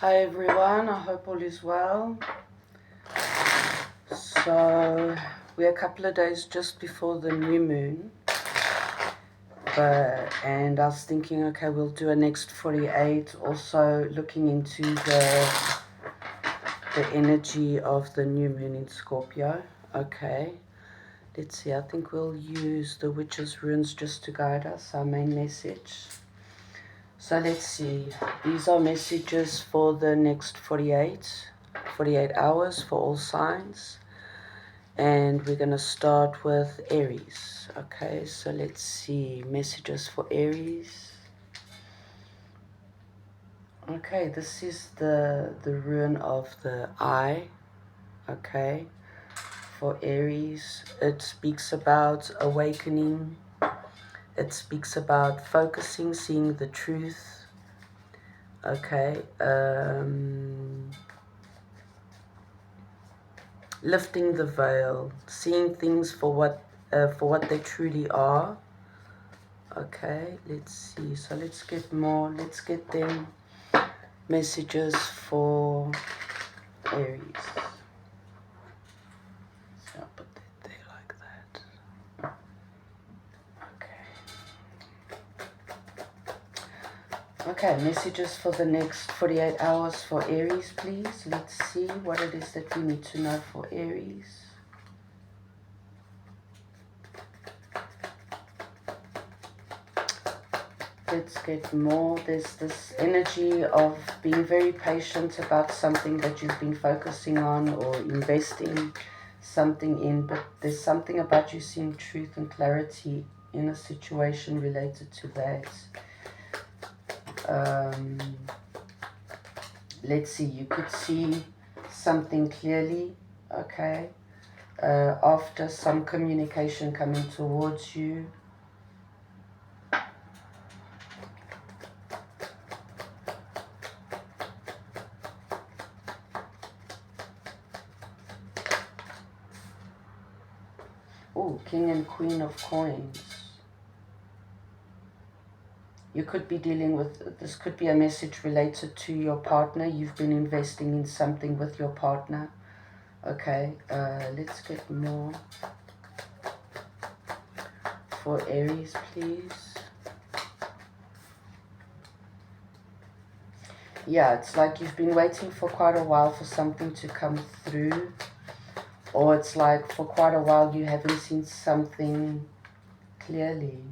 Hi everyone, I hope all is well. So we're a couple of days just before the new moon, and I was thinking, okay, we'll do a next 48, also looking into the energy of the new moon in Scorpio. Okay, let's see, I think we'll use the witch's runes just to guide us, our main message. So let's see, these are messages for the next 48 hours for all signs. And we're going to start with Aries. Okay, so let's see, messages for Aries. Okay, this is the rune of the eye. Okay, for Aries, it speaks about awakening. It speaks about focusing, seeing the truth. Okay, lifting the veil, seeing things for what they truly are. Okay, let's see. So let's get them messages for Aries. So I'll put that there like that. Okay. Okay, messages for the next 48 hours for Aries, please. Let's see what it is that we need to know for Aries. Let's get more. There's this energy of being very patient about something that you've been focusing on or investing something in, but there's something about you seeing truth and clarity in a situation related to that. Let's see, you could see something clearly, okay, after some communication coming towards you. Oh, King and Queen of Coins. You could be dealing with, this could be a message related to your partner. You've been investing in something with your partner. Okay, let's get more for Aries, please. Yeah, it's like you've been waiting for quite a while for something to come through. Or it's like for quite a while you haven't seen something clearly.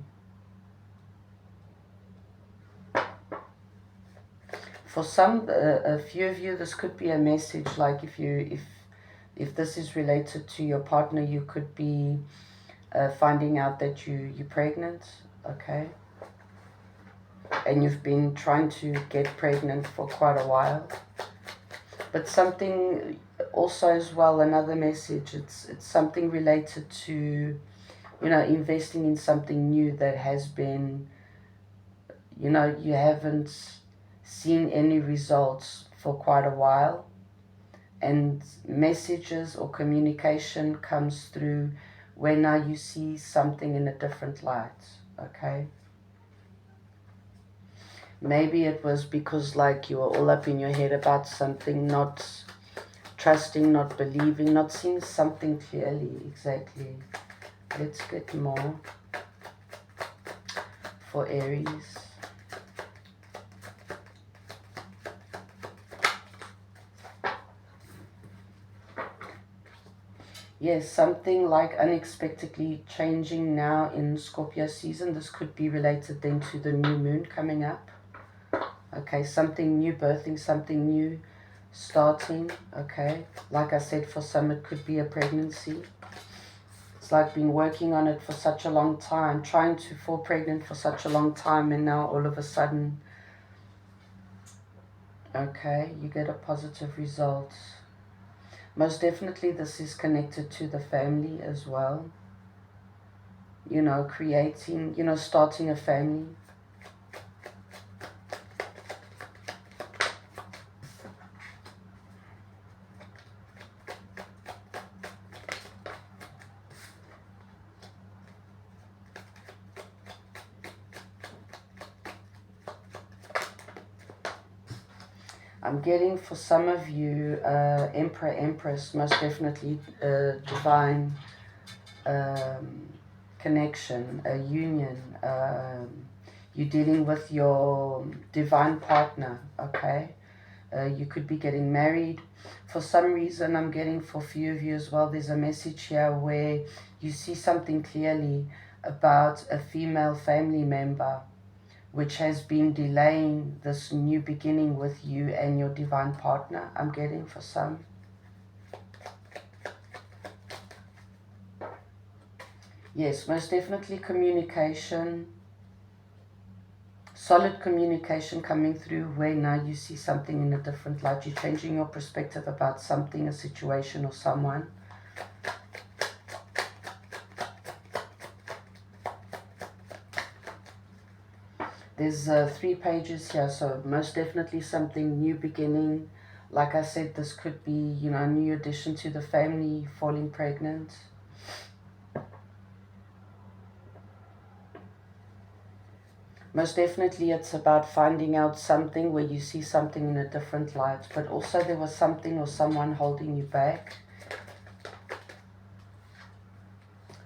For some, a few of you, this could be a message like if this is related to your partner, you could be finding out that you're pregnant, okay? And you've been trying to get pregnant for quite a while. But something also as well, another message, it's something related to, you know, investing in something new that has been, you know, you haven't seen any results for quite a while, and messages or communication comes through where now you see something in a different light, okay? Maybe it was because like you were all up in your head about something, not trusting, not believing, not seeing something clearly. Exactly. Let's get more for Aries. Yes, something like unexpectedly changing now in Scorpio season. This could be related then to the new moon coming up. Okay, something new, birthing something new, starting. Okay, like I said, for some it could be a pregnancy. It's like been working on it for such a long time, trying to fall pregnant for such a long time, and now all of a sudden, okay, you get a positive result. Most definitely this is connected to the family as well. You know, creating, you know, starting a family. I'm getting for some of you, Emperor, Empress, most definitely divine connection, a union. You're dealing with your divine partner, okay? You could be getting married. For some reason, I'm getting for a few of you as well, there's a message here where you see something clearly about a female family member which has been delaying this new beginning with you and your divine partner, I'm getting for some. Yes, most definitely communication. Solid communication coming through where now you see something in a different light. You're changing your perspective about something, a situation or someone. There's 3 pages here, so most definitely something new beginning. Like I said, this could be, you know, a new addition to the family, falling pregnant. Most definitely it's about finding out something where you see something in a different light, but also there was something or someone holding you back.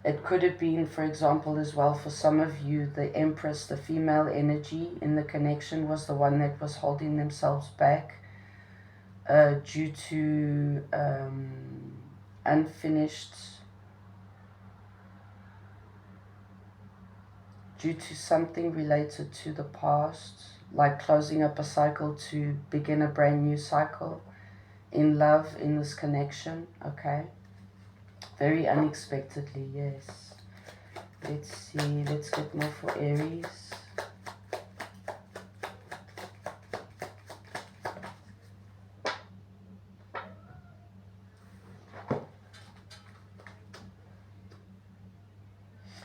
It could have been, for example, as well, for some of you, the Empress, the female energy in the connection was the one that was holding themselves back due to unfinished, due to something related to the past, like closing up a cycle to begin a brand new cycle in love, in this connection, okay? Very unexpectedly, yes. Let's see, let's get more for Aries.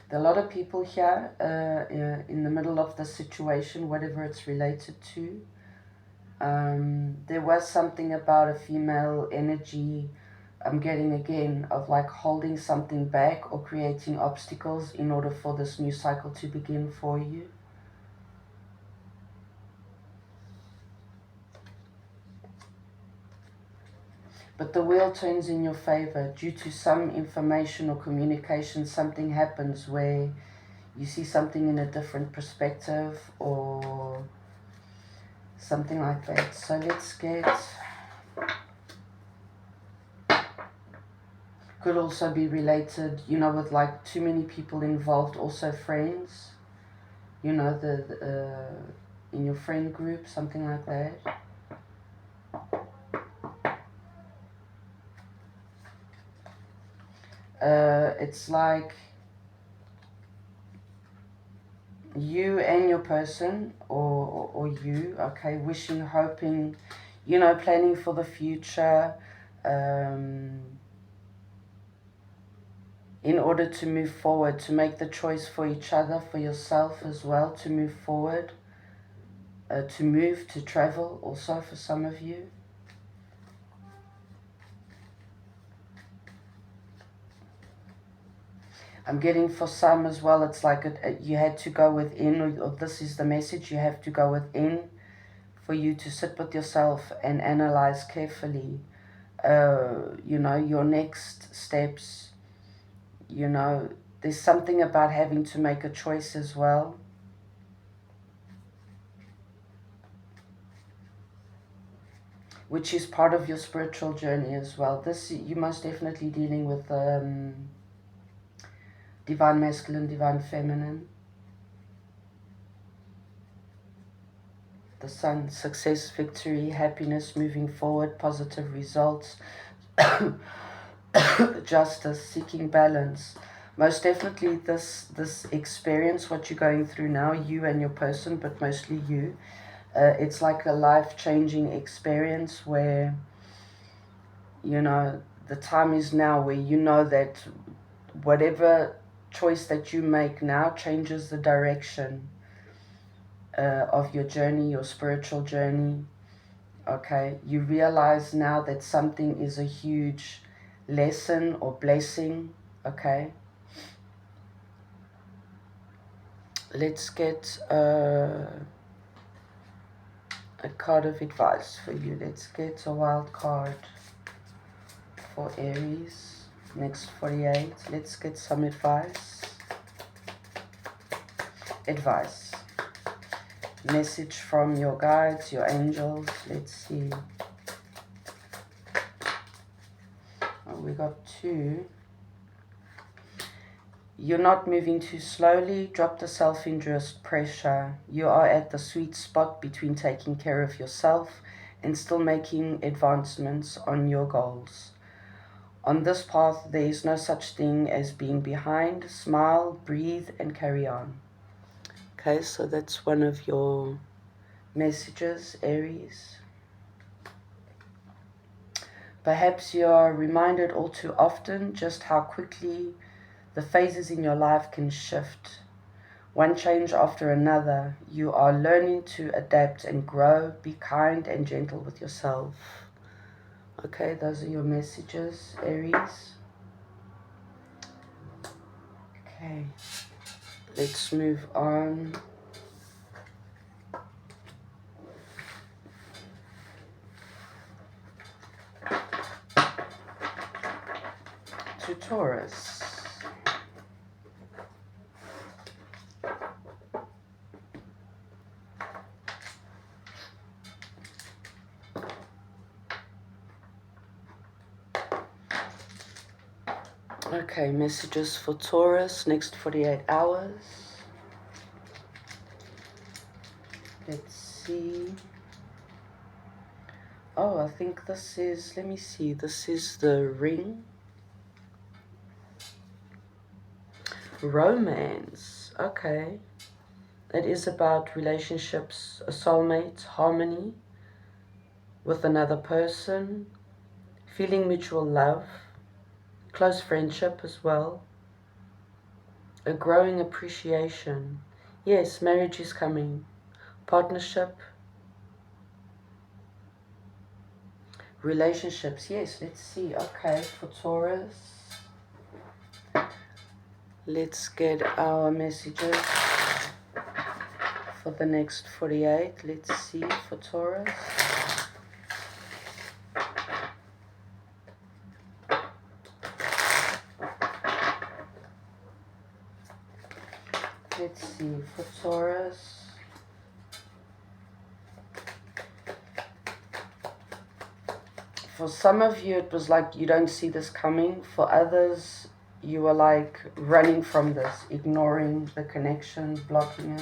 There are a lot of people here in the middle of the situation, whatever it's related to. There was something about a female energy, I'm getting again, of like holding something back or creating obstacles in order for this new cycle to begin for you. But the wheel turns in your favor due to some information or communication. Something happens where you see something in a different perspective or something like that. So let's get... Could also be related, you know, with like too many people involved, also friends, you know, in your friend group, something like that. It's like you and your person or you, okay, wishing, hoping, you know, planning for the future, in order to move forward, to make the choice for each other, for yourself as well, to move forward, to move, to travel also for some of you. I'm getting for some as well, it's like you had to go within, or this is the message, you have to go within for you to sit with yourself and analyze carefully, you know, your next steps. You know, there's something about having to make a choice as well. Which is part of your spiritual journey as well. This, you most definitely dealing with divine masculine, divine feminine. The sun, success, victory, happiness, moving forward, positive results, justice, seeking balance. Most definitely this experience, what you're going through now, you and your person, but mostly you, it's like a life-changing experience where, you know, the time is now where you know that whatever choice that you make now changes the direction of your journey, your spiritual journey. Okay, you realize now that something is a huge lesson or blessing. Okay, let's get a card of advice for you. Let's get a wild card for Aries. Next 48. Let's get some advice. Advice. Message from your guides, your angels. Let's see. Oh, we got 2. You're not moving too slowly. Drop the self-interest pressure. You are at the sweet spot between taking care of yourself and still making advancements on your goals. On this path, there is no such thing as being behind. Smile, breathe, and carry on. Okay, so that's one of your messages, Aries. Perhaps you are reminded all too often just how quickly the phases in your life can shift. One change after another. You are learning to adapt and grow. Be kind and gentle with yourself. Okay, those are your messages, Aries. Okay, let's move on. To Taurus. Okay, messages for Taurus, next 48 hours. Let's see. Oh, I think this is, let me see, this is the ring. Romance, okay. It is about relationships, a soulmate, harmony with another person, feeling mutual love, close friendship as well, a growing appreciation. Yes, marriage is coming. Partnership, relationships. Yes, let's see. Okay, for Taurus. Let's get our messages for the next 48. Let's see for Taurus. Let's see for Taurus. For some of you, it was like you don't see this coming. For others, you were like running from this, ignoring the connection, blocking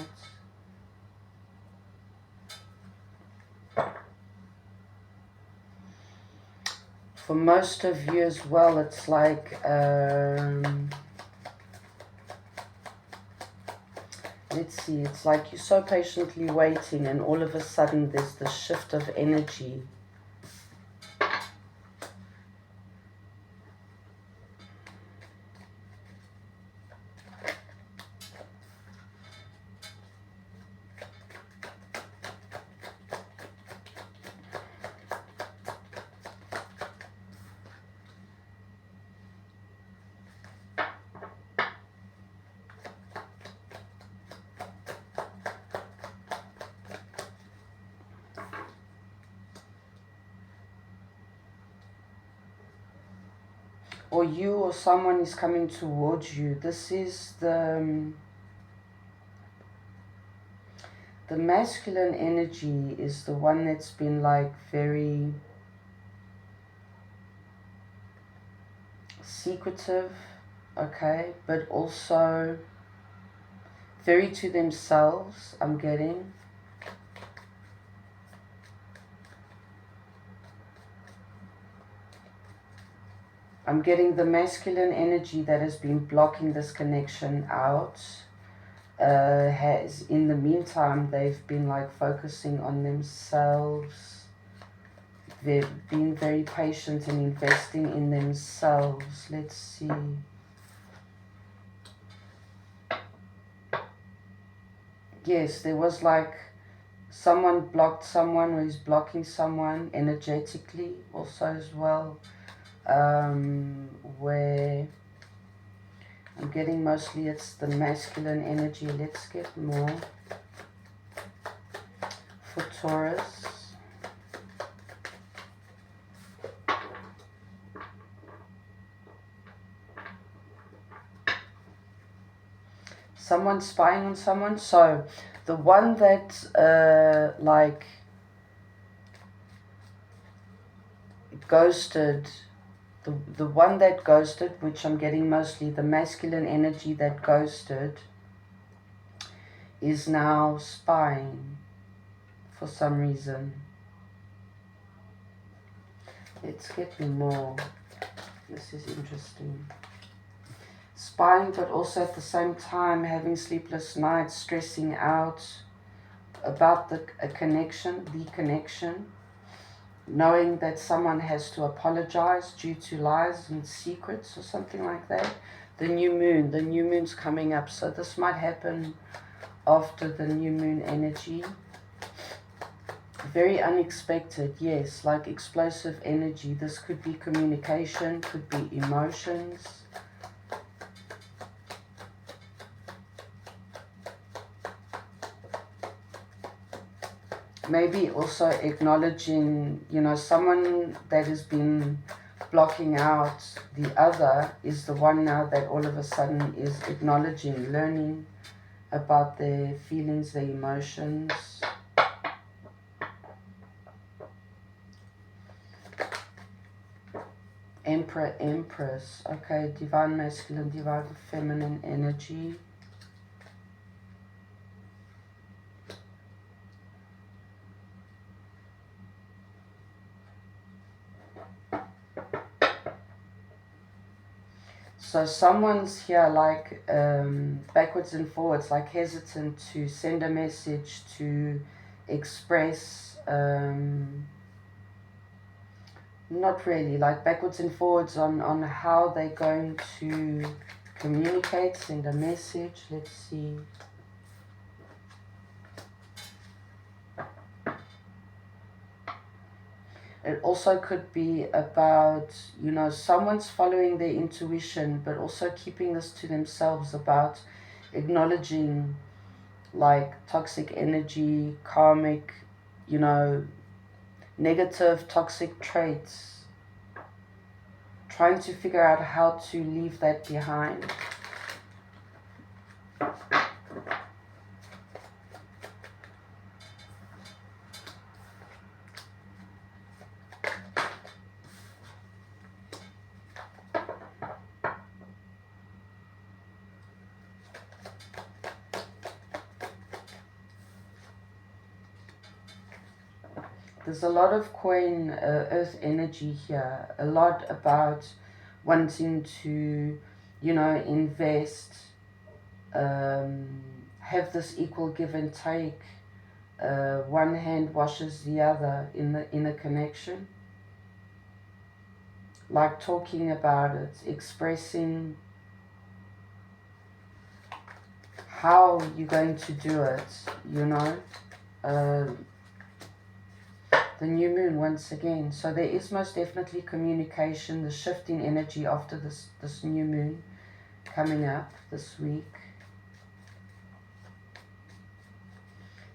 it. For most of you as well, it's like, let's see, it's like you're so patiently waiting and all of a sudden there's this shift of energy. Or you or someone is coming towards you. This is the masculine energy is the one that's been like very secretive, okay, but also very to themselves, I'm getting. I'm getting the masculine energy that has been blocking this connection out. Has, in the meantime, they've been like focusing on themselves. They've been very patient and investing in themselves. Let's see. Yes, there was like someone blocked someone or is blocking someone energetically also as well. Where I'm getting mostly it's the masculine energy. Let's get more for Taurus. Someone spying on someone. So the one that like ghosted, the one that ghosted, which I'm getting mostly the masculine energy that ghosted, is now spying for some reason. Let's get me more. This is interesting. Spying, but also at the same time having sleepless nights, stressing out about a connection, the connection, knowing that someone has to apologize due to lies and secrets or something like that. The new moon's coming up, so this might happen after the new moon energy. Very unexpected, yes, like explosive energy. This could be communication, could be emotions. Maybe also acknowledging, you know, someone that has been blocking out the other is the one now that all of a sudden is acknowledging, learning about their feelings, their emotions. Emperor, Empress. Okay, divine masculine, divine feminine energy. So someone's here like backwards and forwards, like hesitant to send a message, to express, not really, like backwards and forwards on how they're going to communicate, send a message. Let's see. It also could be about, you know, someone's following their intuition, but also keeping this to themselves, about acknowledging like toxic energy, karmic, you know, negative, toxic traits. Trying to figure out how to leave that behind. There's a lot of coin, earth energy here. A lot about wanting to, you know, invest, have this equal give and take. One hand washes the other in a connection. Like talking about it, expressing how you're going to do it, you know. The new moon once again. So there is most definitely communication, the shift in energy after this new moon coming up this week.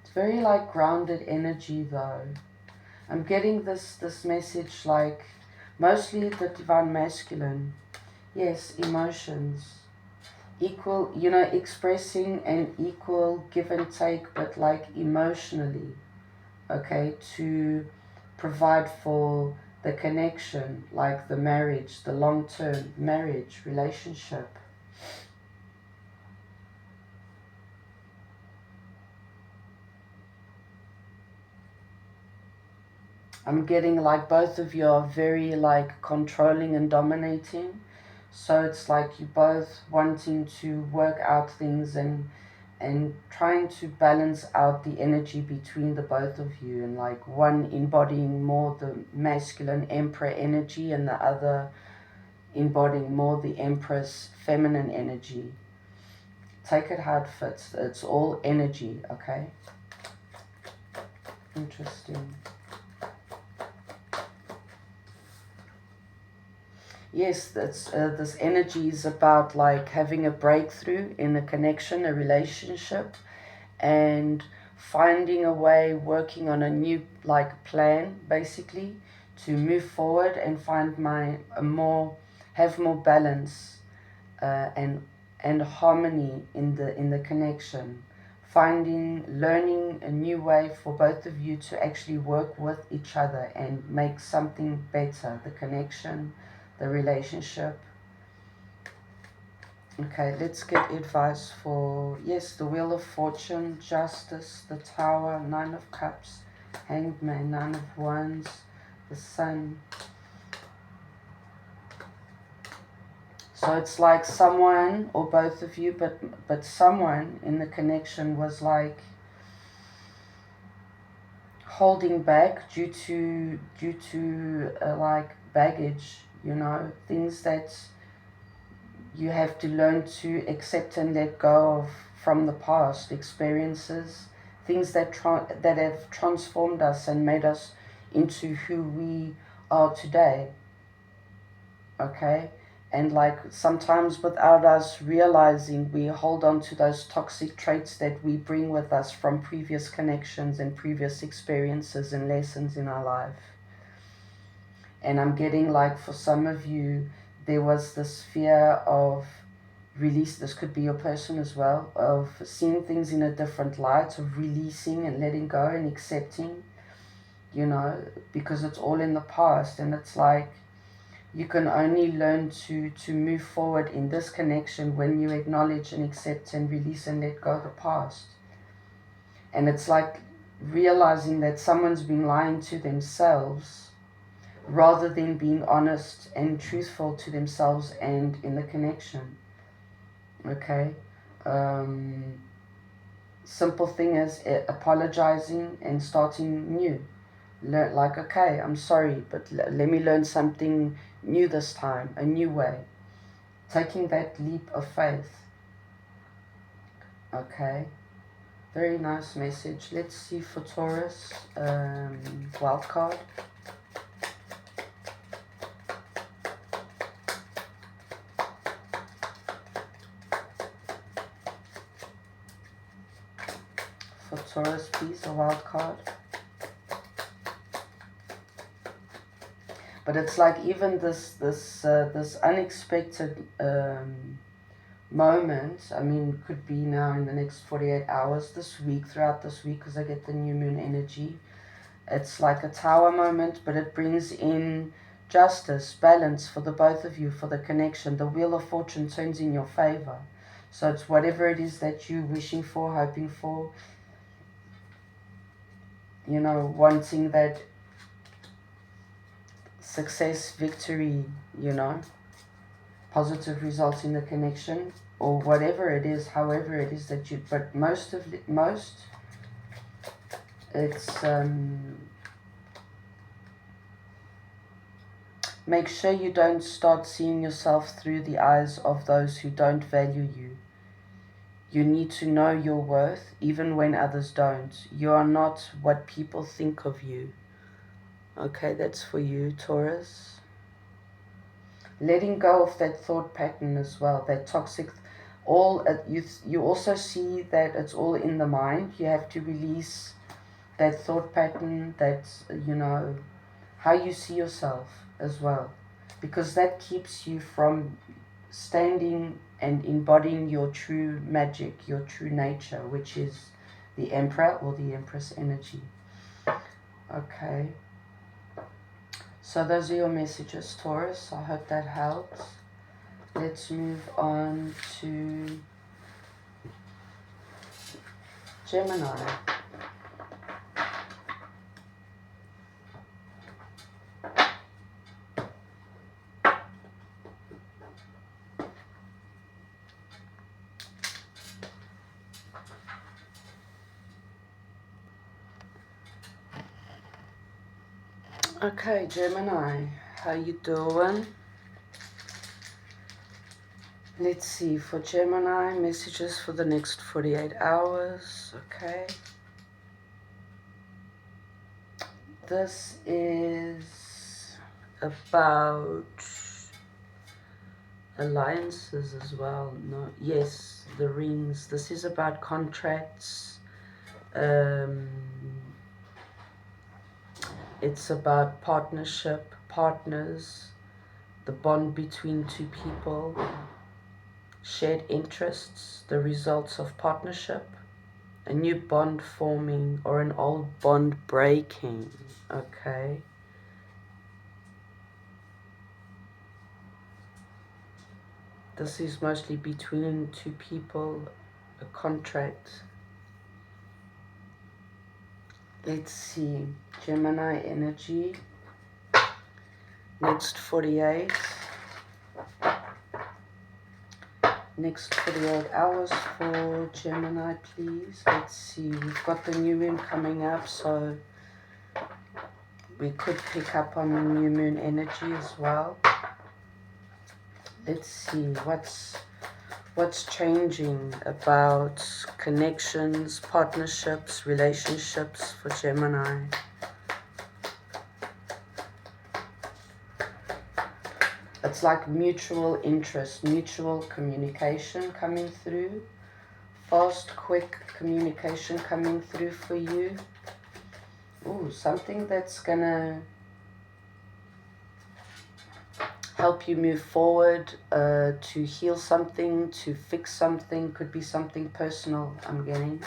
It's very like grounded energy though. I'm getting this message like mostly the divine masculine. Yes, emotions. Equal, you know, expressing an equal give and take, but like emotionally. Okay, to provide for the connection, like the marriage, the long-term marriage relationship. I'm getting like both of you are very like controlling and dominating. So it's like you both wanting to work out things and trying to balance out the energy between the both of you, and like one embodying more the masculine emperor energy and the other embodying more the empress feminine energy. Take it how it fits. It's all energy, okay? Interesting. Yes, that's this energy is about like having a breakthrough in a connection, a relationship, and finding a way, working on a new plan, basically, to move forward and find have more balance and harmony in the connection. Learning a new way for both of you to actually work with each other and make something better, the connection, the relationship. Okay, let's get advice for, yes, the Wheel of Fortune, Justice, the Tower, Nine of Cups, Hanged Man, Nine of Wands, the Sun. So it's like someone, or both of you, but someone in the connection was like holding back due to like baggage, you know, things that you have to learn to accept and let go of from the past, experiences, things that have transformed us and made us into who we are today. Okay? And like sometimes without us realizing, we hold on to those toxic traits that we bring with us from previous connections and previous experiences and lessons in our life. And I'm getting like, for some of you, there was this fear of release. This could be your person as well, of seeing things in a different light, of releasing and letting go and accepting, you know, because it's all in the past. And it's like, you can only learn to move forward in this connection when you acknowledge and accept and release and let go of the past. And it's like realizing that someone's been lying to themselves rather than being honest and truthful to themselves and in the connection. Okay? Simple thing is apologizing and starting new. Like, okay, I'm sorry, but let me learn something new this time, a new way. Taking that leap of faith. Okay, very nice message. Let's see for Taurus, wild card. For Taurus, please, a wild card. But it's like even this unexpected moment, I mean, could be now in the next 48 hours, this week, throughout this week, because I get the new moon energy. It's like a tower moment, but it brings in justice, balance for the both of you, for the connection. The Wheel of Fortune turns in your favor. So it's whatever it is that you're wishing for, hoping for, you know, wanting that success, victory, you know, positive results in the connection, or whatever it is, however it is that you, but most it's make sure you don't start seeing yourself through the eyes of those who don't value you. You need to know your worth even when others don't. You are not what people think of you. Okay, that's for you, Taurus. Letting go of that thought pattern as well, that toxic, you also see that it's all in the mind. You have to release that thought pattern, that, you know, how you see yourself as well, because that keeps you from standing and embodying your true magic, your true nature, which is the Emperor or the Empress energy. Okay. So those are your messages, Taurus. I hope that helps. Let's move on to Gemini. Okay, Gemini, how you doing? Let's see, for Gemini, messages for the next 48 hours. Okay. This is about alliances as well. No, yes, the rings. This is about contracts, Um, it's about partnership, partners, the bond between two people, shared interests, the results of partnership, a new bond forming or an old bond breaking. Okay. This is mostly between two people, a contract. Let's see, Gemini energy, next 48 hours for Gemini, please. Let's see, we've got the new moon coming up, so we could pick up on the new moon energy as well. Let's see, what's changing about connections, partnerships, relationships for Gemini. It's like mutual interest, mutual communication coming through. Fast, quick communication coming through for you. Ooh, something that's gonna help you move forward, to heal something, to fix something. Could be something personal, I'm getting.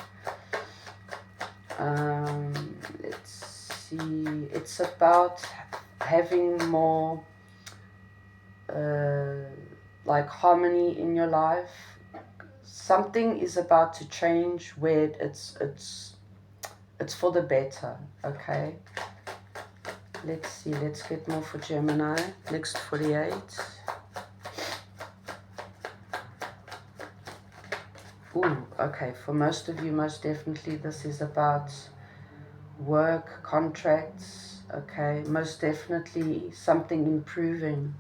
Let's see. It's about having more like harmony in your life. Something is about to change where it's for the better. Okay, let's see, let's get more for Gemini, next 48. Ooh, okay, for most of you, most definitely this is about work, contracts. Okay, most definitely something improving.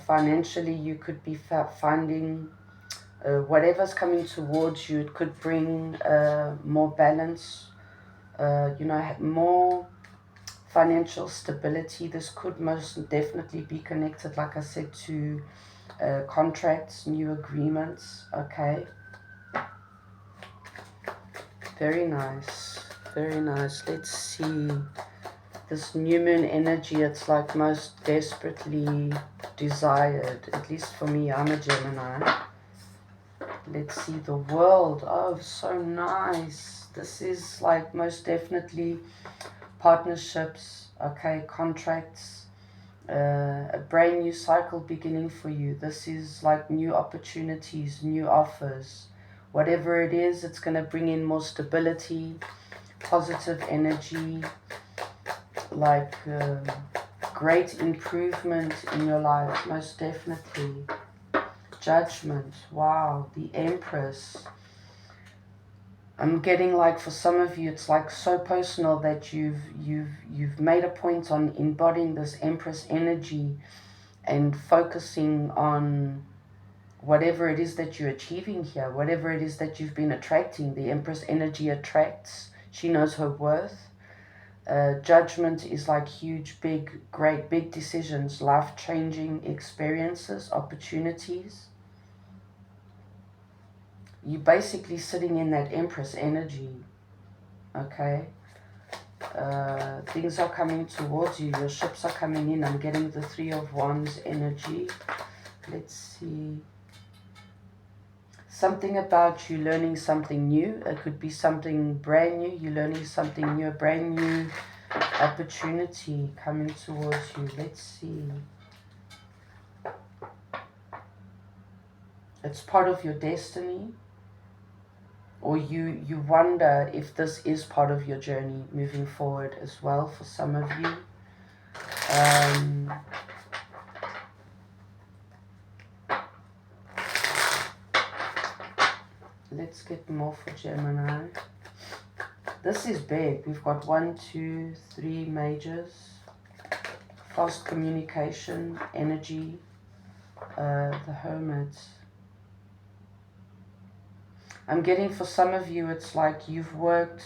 Financially, you could be finding whatever's coming towards you. It could bring more balance, more financial stability. This could most definitely be connected, like I said, to contracts, new agreements. Okay, very nice, very nice. Let's see, this new moon energy, it's like most desperately desired, at least for me. I'm a Gemini. Let's see, the world. Oh, so nice. This is like most definitely partnerships, okay, contracts, a brand new cycle beginning for you. This is like new opportunities, new offers. Whatever it is, it's going to bring in more stability, positive energy, like great improvement in your life, most definitely. Judgment, wow, the Empress. I'm getting like, for some of you, it's like so personal that you've made a point on embodying this Empress energy and focusing on whatever it is that you're achieving here, whatever it is that you've been attracting. The Empress energy attracts. She knows her worth. Judgment is like huge, big, great, big decisions, life-changing experiences, opportunities. You're basically sitting in that Empress energy, okay? Things are coming towards you. Your ships are coming in. I'm getting the Three of Wands energy. Let's see. Something about you learning something new. It could be something brand new. You're learning something new, a brand new opportunity coming towards you. Let's see. It's part of your destiny. Or you wonder if this is part of your journey moving forward as well, for some of you. Let's get more for Gemini. This is big. We've got 1, 2, 3 majors. Fast communication, energy, the Hermit. I'm getting, for some of you, it's like you've worked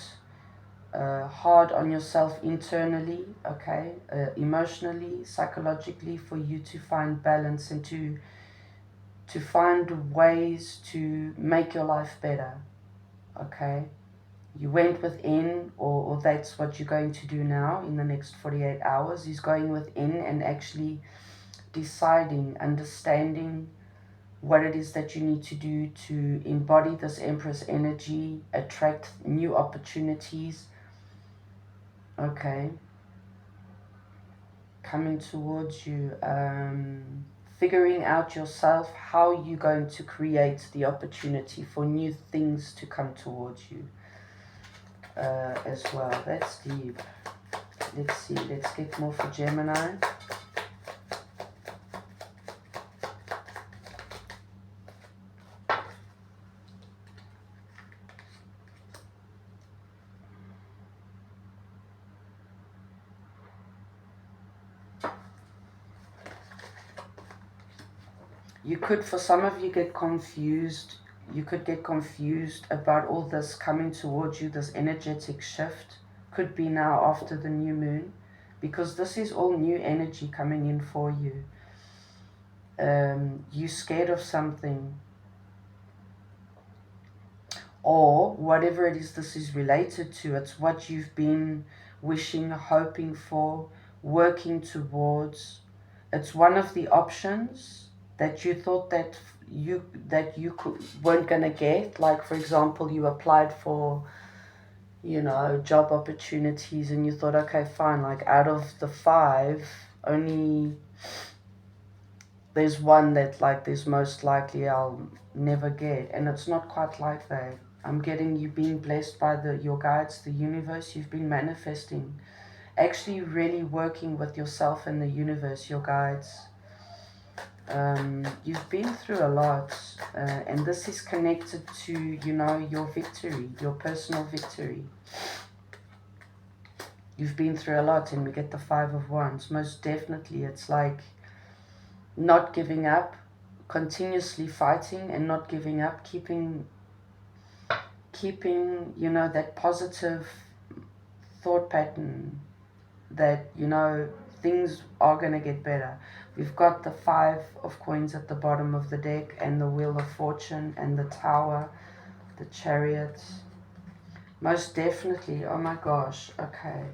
hard on yourself internally, okay, emotionally, psychologically, for you to find balance and to find ways to make your life better, okay. You went within, or that's what you're going to do now in the next 48 hours, is going within and actually deciding, understanding what it is that you need to do to embody this Empress energy, attract new opportunities. Okay. Coming towards you. Figuring out yourself how you're going to create the opportunity for new things to come towards you as well. That's deep. Let's see. Let's get more for Gemini. You could, for some of you, get confused. You could get confused about all this coming towards you, this energetic shift. Could be now after the new moon, because this is all new energy coming in for you. You're scared of something, or whatever it is this is related to. It's what you've been wishing, hoping for, working towards. It's one of the options that you thought that you weren't gonna get. Like, for example, you applied for, you know, job opportunities, and you thought, okay, fine, like out of the 5, only there's one that, like, there's most likely I'll never get. And it's not quite like that. I'm getting you being blessed by your guides, the universe. You've been manifesting, actually really working with yourself and the universe, your guides. You've been through a lot, and this is connected to, you know, your victory, your personal victory. You've been through a lot, and we get the 5 of Wands. Most definitely, it's like not giving up, continuously fighting and not giving up, keeping, you know, that positive thought pattern that, you know, things are going to get better. We've got the 5 of Coins at the bottom of the deck, and the Wheel of Fortune, and the Tower, the Chariot. Most definitely. Oh my gosh. Okay.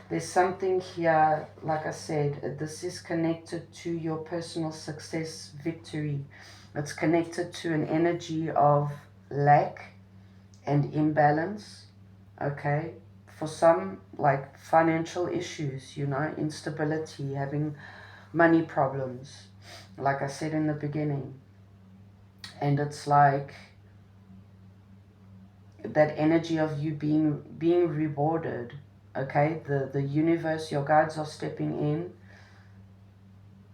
There's something here, like I said, this is connected to your personal success, victory. It's connected to an energy of lack and imbalance. Okay. For some, like financial issues, you know, instability, having money problems, like I said in the beginning. And it's like that energy of you being rewarded. Okay, the universe, your guides are stepping in.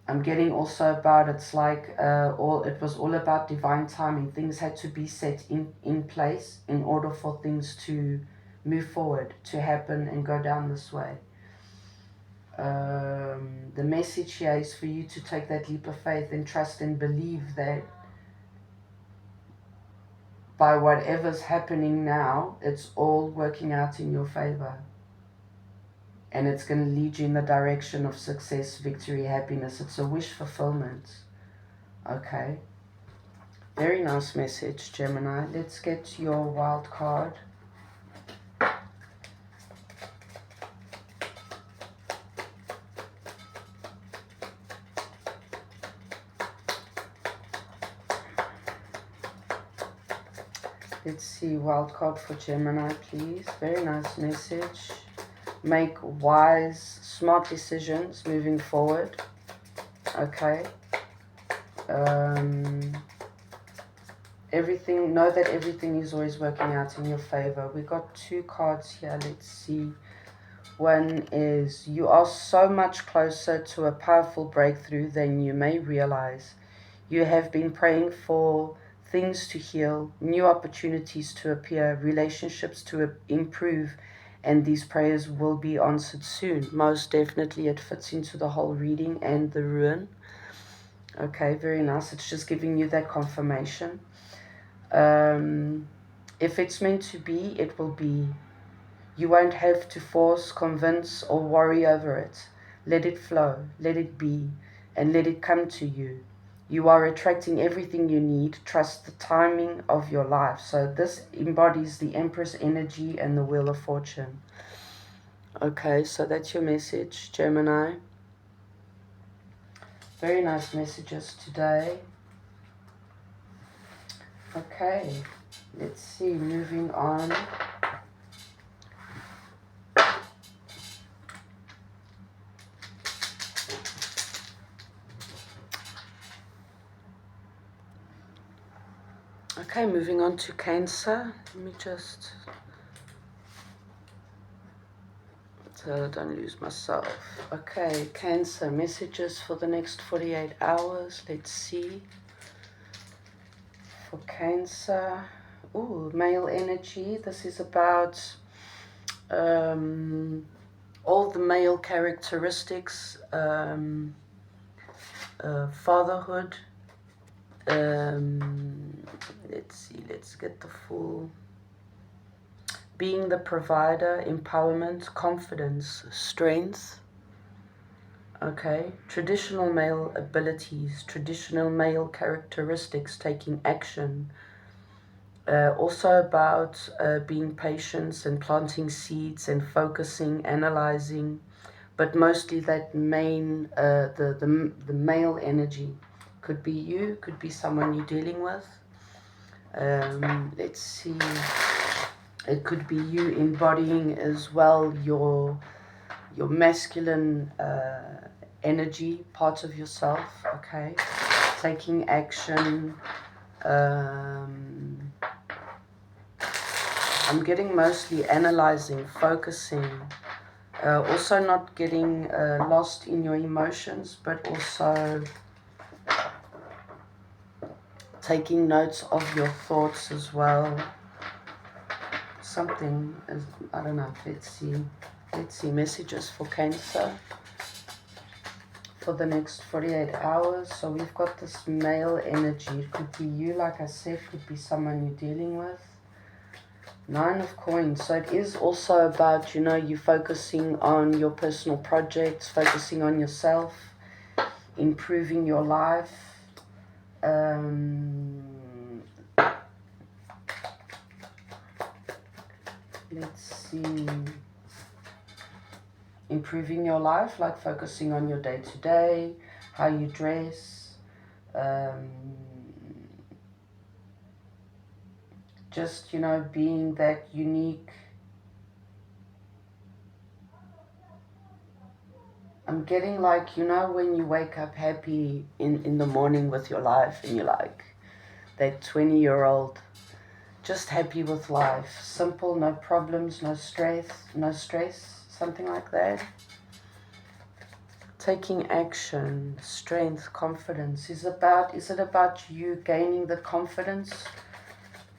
I'm getting also about, it's like it was all about divine timing. Things had to be set in place in order for things to move forward, to happen and go down this way. The message here is for you to take that leap of faith and trust and believe that by whatever's happening now, it's all working out in your favor. And it's going to lead you in the direction of success, victory, happiness. It's a wish fulfillment. Okay. Very nice message, Gemini. Let's get your wild card. Let's see, wild card for Gemini, please. Very nice message. Make wise, smart decisions moving forward. Okay. Know that everything is always working out in your favor. We got 2 cards here. Let's see. One is, you are so much closer to a powerful breakthrough than you may realize. You have been praying for things to heal, new opportunities to appear, relationships to improve, and these prayers will be answered soon. Most definitely it fits into the whole reading and the ruin. Okay, very nice. It's just giving you that confirmation. If it's meant to be, it will be. You won't have to force, convince, or worry over it. Let it flow, let it be, and let it come to you. You are attracting everything you need. Trust the timing of your life. So this embodies the Empress energy and the Wheel of Fortune. Okay, so that's your message, Gemini. Very nice messages today. Okay, let's see, moving on. Okay, moving on to Cancer. Let me just, so I don't lose myself. Okay, Cancer, messages for the next 48 hours. Let's see. For Cancer, ooh, male energy. This is about all the male characteristics, fatherhood. Let's see, let's get the full. Being the provider, empowerment, confidence, strength. Okay, traditional male abilities, traditional male characteristics, taking action. Also about being patient and planting seeds and focusing, analyzing, but mostly that main, the male energy. Could be you, could be someone you're dealing with. Let's see. It could be you embodying as well your masculine energy, part of yourself, okay? Taking action. I'm getting mostly analyzing, focusing. Also not getting lost in your emotions, but also taking notes of your thoughts as well. Something, I don't know, let's see, messages for Cancer for the next 48 hours. So we've got this male energy. It could be you, like I said, could be someone you're dealing with. 9 of Coins. So it is also about, you focusing on your personal projects, focusing on yourself, improving your life. Let's see. Improving your life, like focusing on your day-to-day, how you dress, just, being that unique. I'm getting like, when you wake up happy in the morning with your life and you're like that 20-year-old, just happy with life. Simple, no problems, no stress, something like that. Taking action, strength, confidence. Is it about you gaining the confidence?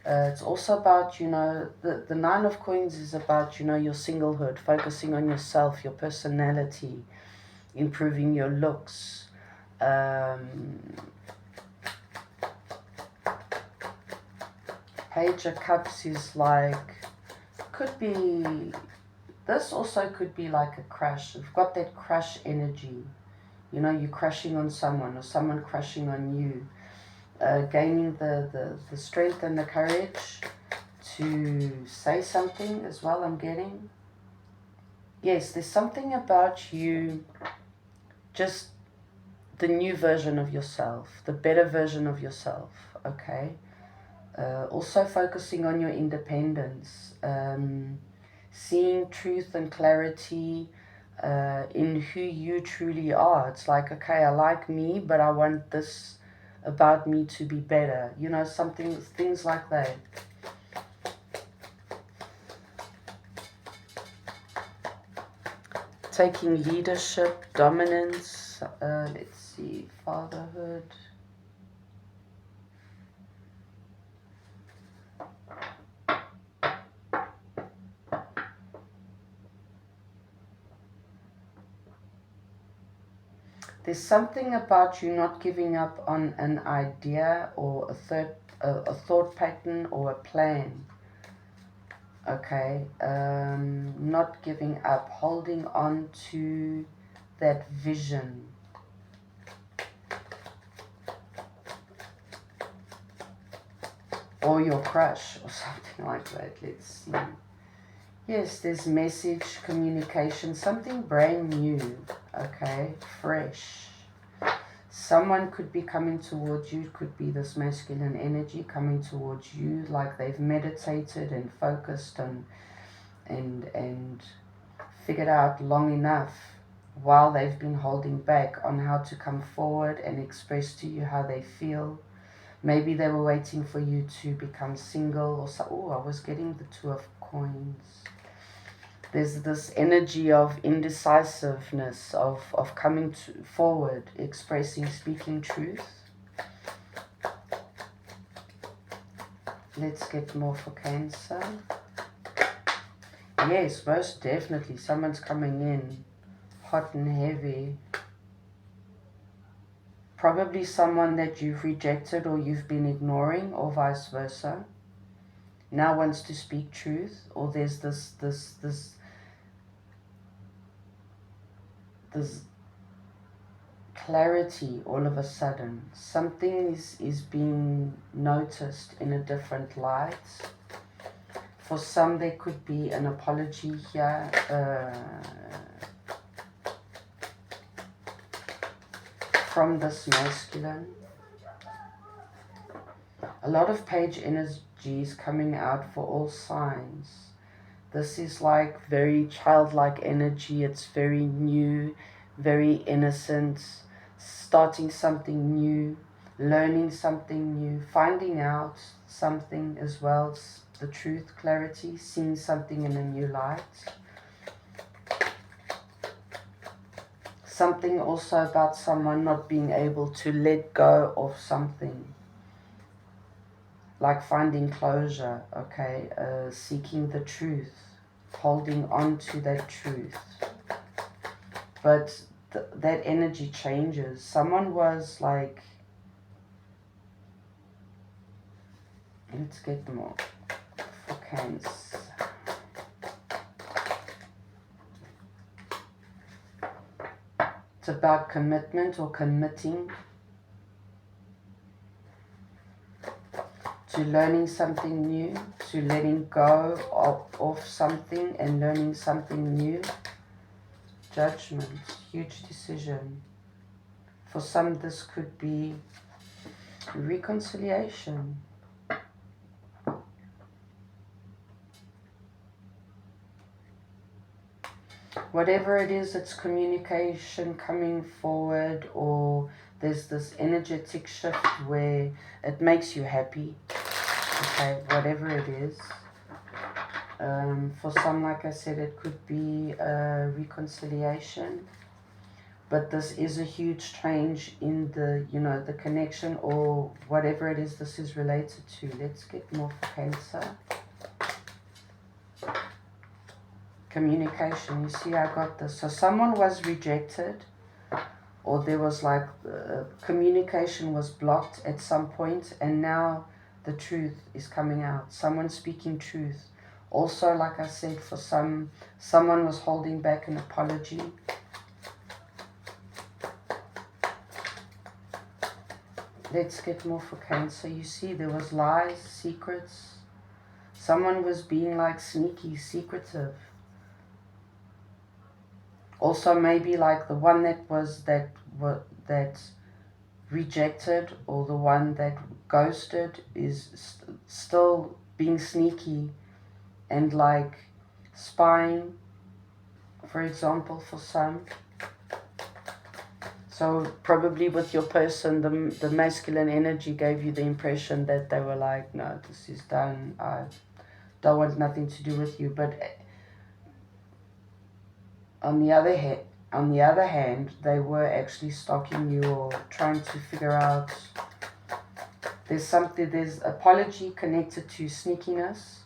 It's also about, the 9 of Coins is about, your singlehood, focusing on yourself, your personality, improving your looks. Page of Cups is like, this also could be like a crush. We've got that crush energy. You're crushing on someone or someone crushing on you. Gaining the strength and the courage to say something as well, I'm getting. Yes, there's something about you, just the new version of yourself, the better version of yourself, okay? Also focusing on your independence, seeing truth and clarity in who you truly are. It's like, okay, I like me, but I want this about me to be better. Things like that. Taking leadership, dominance, let's see, fatherhood. There's something about you not giving up on an idea or a thought pattern or a plan. Okay, not giving up, holding on to that vision. or your crush or something like that. Let's see. Yes, there's message, communication, something brand new, okay, fresh. Someone could be coming towards you, could be this masculine energy coming towards you, like they've meditated and focused and figured out long enough while they've been holding back on how to come forward and express to you how they feel. Maybe they were waiting for you to become single or so. Oh, I was getting the Two of Coins. There's this energy of indecisiveness, of coming forward, expressing, speaking truth. Let's get more for Cancer. Yes, most definitely. Someone's coming in hot and heavy. Probably someone that you've rejected or you've been ignoring, or vice versa. Now wants to speak truth, or there's this clarity all of a sudden. Something is being noticed in a different light. For some, there could be an apology here. From this masculine. A lot of page energies coming out for all signs. This is like very childlike energy. It's very new, very innocent, starting something new, learning something new, finding out something as well, the truth, clarity, seeing something in a new light. Something also about someone not being able to let go of something. Like finding closure, okay, seeking the truth, holding on to that truth. But that energy changes. Someone was like, let's get more for Cancer. It's about commitment or committing to learning something new, to letting go of something and learning something new. Judgment, huge decision. For some, this could be reconciliation. Whatever it is, it's communication coming forward, or there's this energetic shift where it makes you happy. Okay, whatever it is. For some, like I said, it could be a reconciliation. But this is a huge change in the, the connection or whatever it is this is related to. Let's get more for Cancer. Communication. You see, I got this. So someone was rejected, or there was like communication was blocked at some point, and now the truth is coming out. Someone speaking truth. Also, like I said, for someone was holding back an apology. Let's get more for Cancer. You see, there was lies, secrets. Someone was being like sneaky, secretive. Also, maybe like the one that rejected, or the one that ghosted is still being sneaky and like spying, for example, for some. So probably with your person, the masculine energy gave you the impression that they were like, no, this is done. I don't want nothing to do with you. But on the other hand, they were actually stalking you or trying to figure out. There's apology connected to sneakiness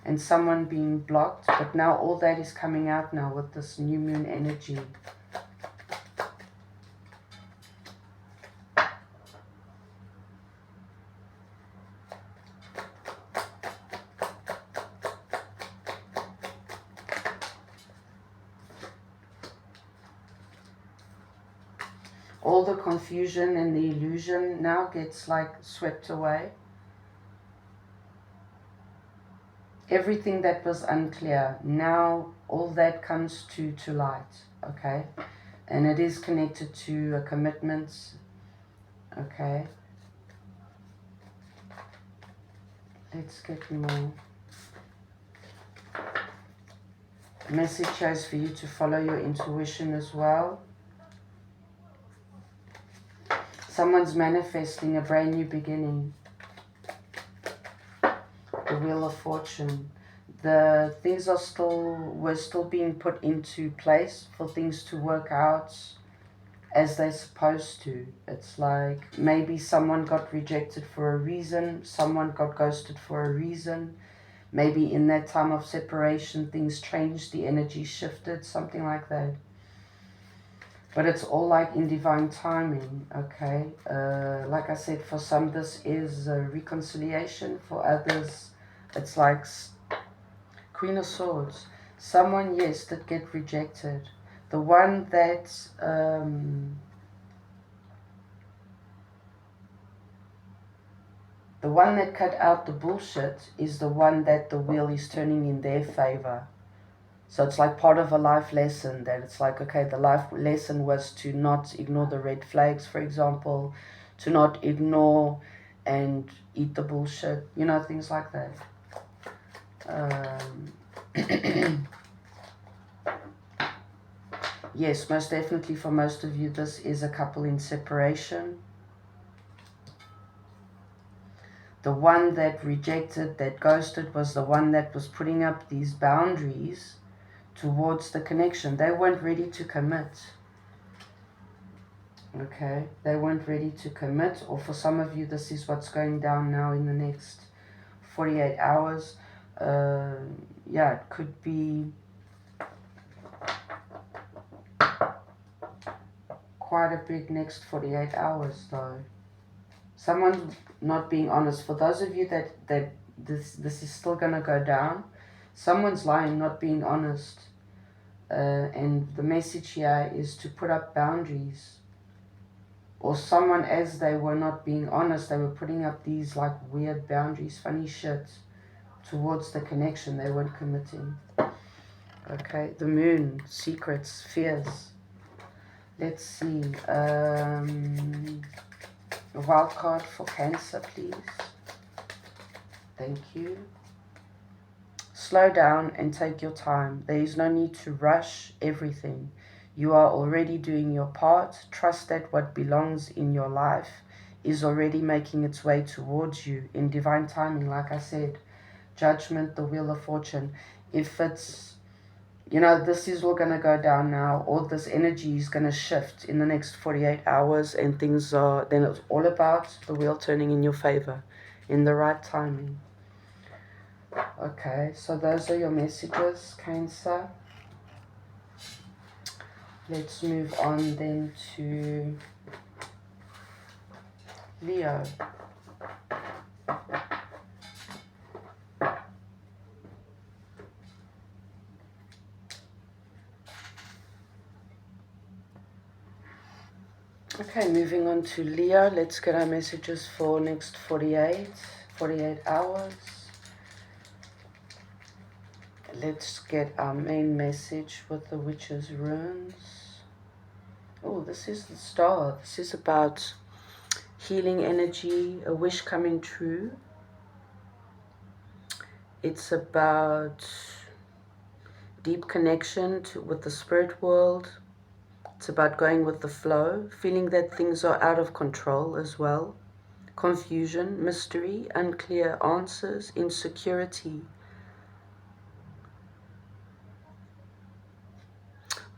and someone being blocked. But now all that is coming out now with this new moon energy. All the confusion and the illusion now gets like swept away. Everything that was unclear, now all that comes to light, okay? And it is connected to a commitment, okay? Let's get more. Message is for you to follow your intuition as well. Someone's manifesting a brand new beginning. The Wheel of Fortune. The things were still being put into place for things to work out as they're supposed to. It's like maybe someone got rejected for a reason, someone got ghosted for a reason. Maybe in that time of separation things changed, the energy shifted, something like that. But it's all like in divine timing, okay? Like I said, for some this is a reconciliation, for others it's like Queen of Swords. Someone, yes, that get rejected. The one that cut out the bullshit is the one that the wheel is turning in their favor. So it's like part of a life lesson, that it's like, okay, the life lesson was to not ignore the red flags, for example, to not ignore and eat the bullshit, you know, things like that. Yes, most definitely for most of you, this is a couple in separation. The one that rejected, that ghosted, was the one that was putting up these boundaries towards the connection. They weren't ready to commit. Okay, they weren't ready to commit, or for some of you, this is what's going down now in the next 48 hours. Yeah, it could be quite a big next 48 hours though. Someone not being honest. For those of you that this is still gonna go down, someone's lying, not being honest. And the message here is to put up boundaries. Or someone, as they were not being honest, they were putting up these like weird boundaries, funny shit towards the connection. They weren't committing. Okay, the Moon, secrets, fears. Let's see. A wild card for Cancer, please. Thank you. Slow down and take your time. There is no need to rush everything. You are already doing your part. Trust that what belongs in your life is already making its way towards you in divine timing. Like I said, Judgment, the Wheel of Fortune. If it's, you know, this is all going to go down now, or this energy is going to shift in the next 48 hours, and things are, then it's all about the wheel turning in your favor in the right timing. Okay, so those are your messages, Cancer. Let's move on then to Leo. Okay, moving on to Leo. Let's get our messages for next 48 hours. Let's get our main message with the Witch's Runes. Oh, this is the Star. This is about healing energy, a wish coming true. It's about deep connection with the spirit world. It's about going with the flow, feeling that things are out of control as well. Confusion, mystery, unclear answers, insecurity.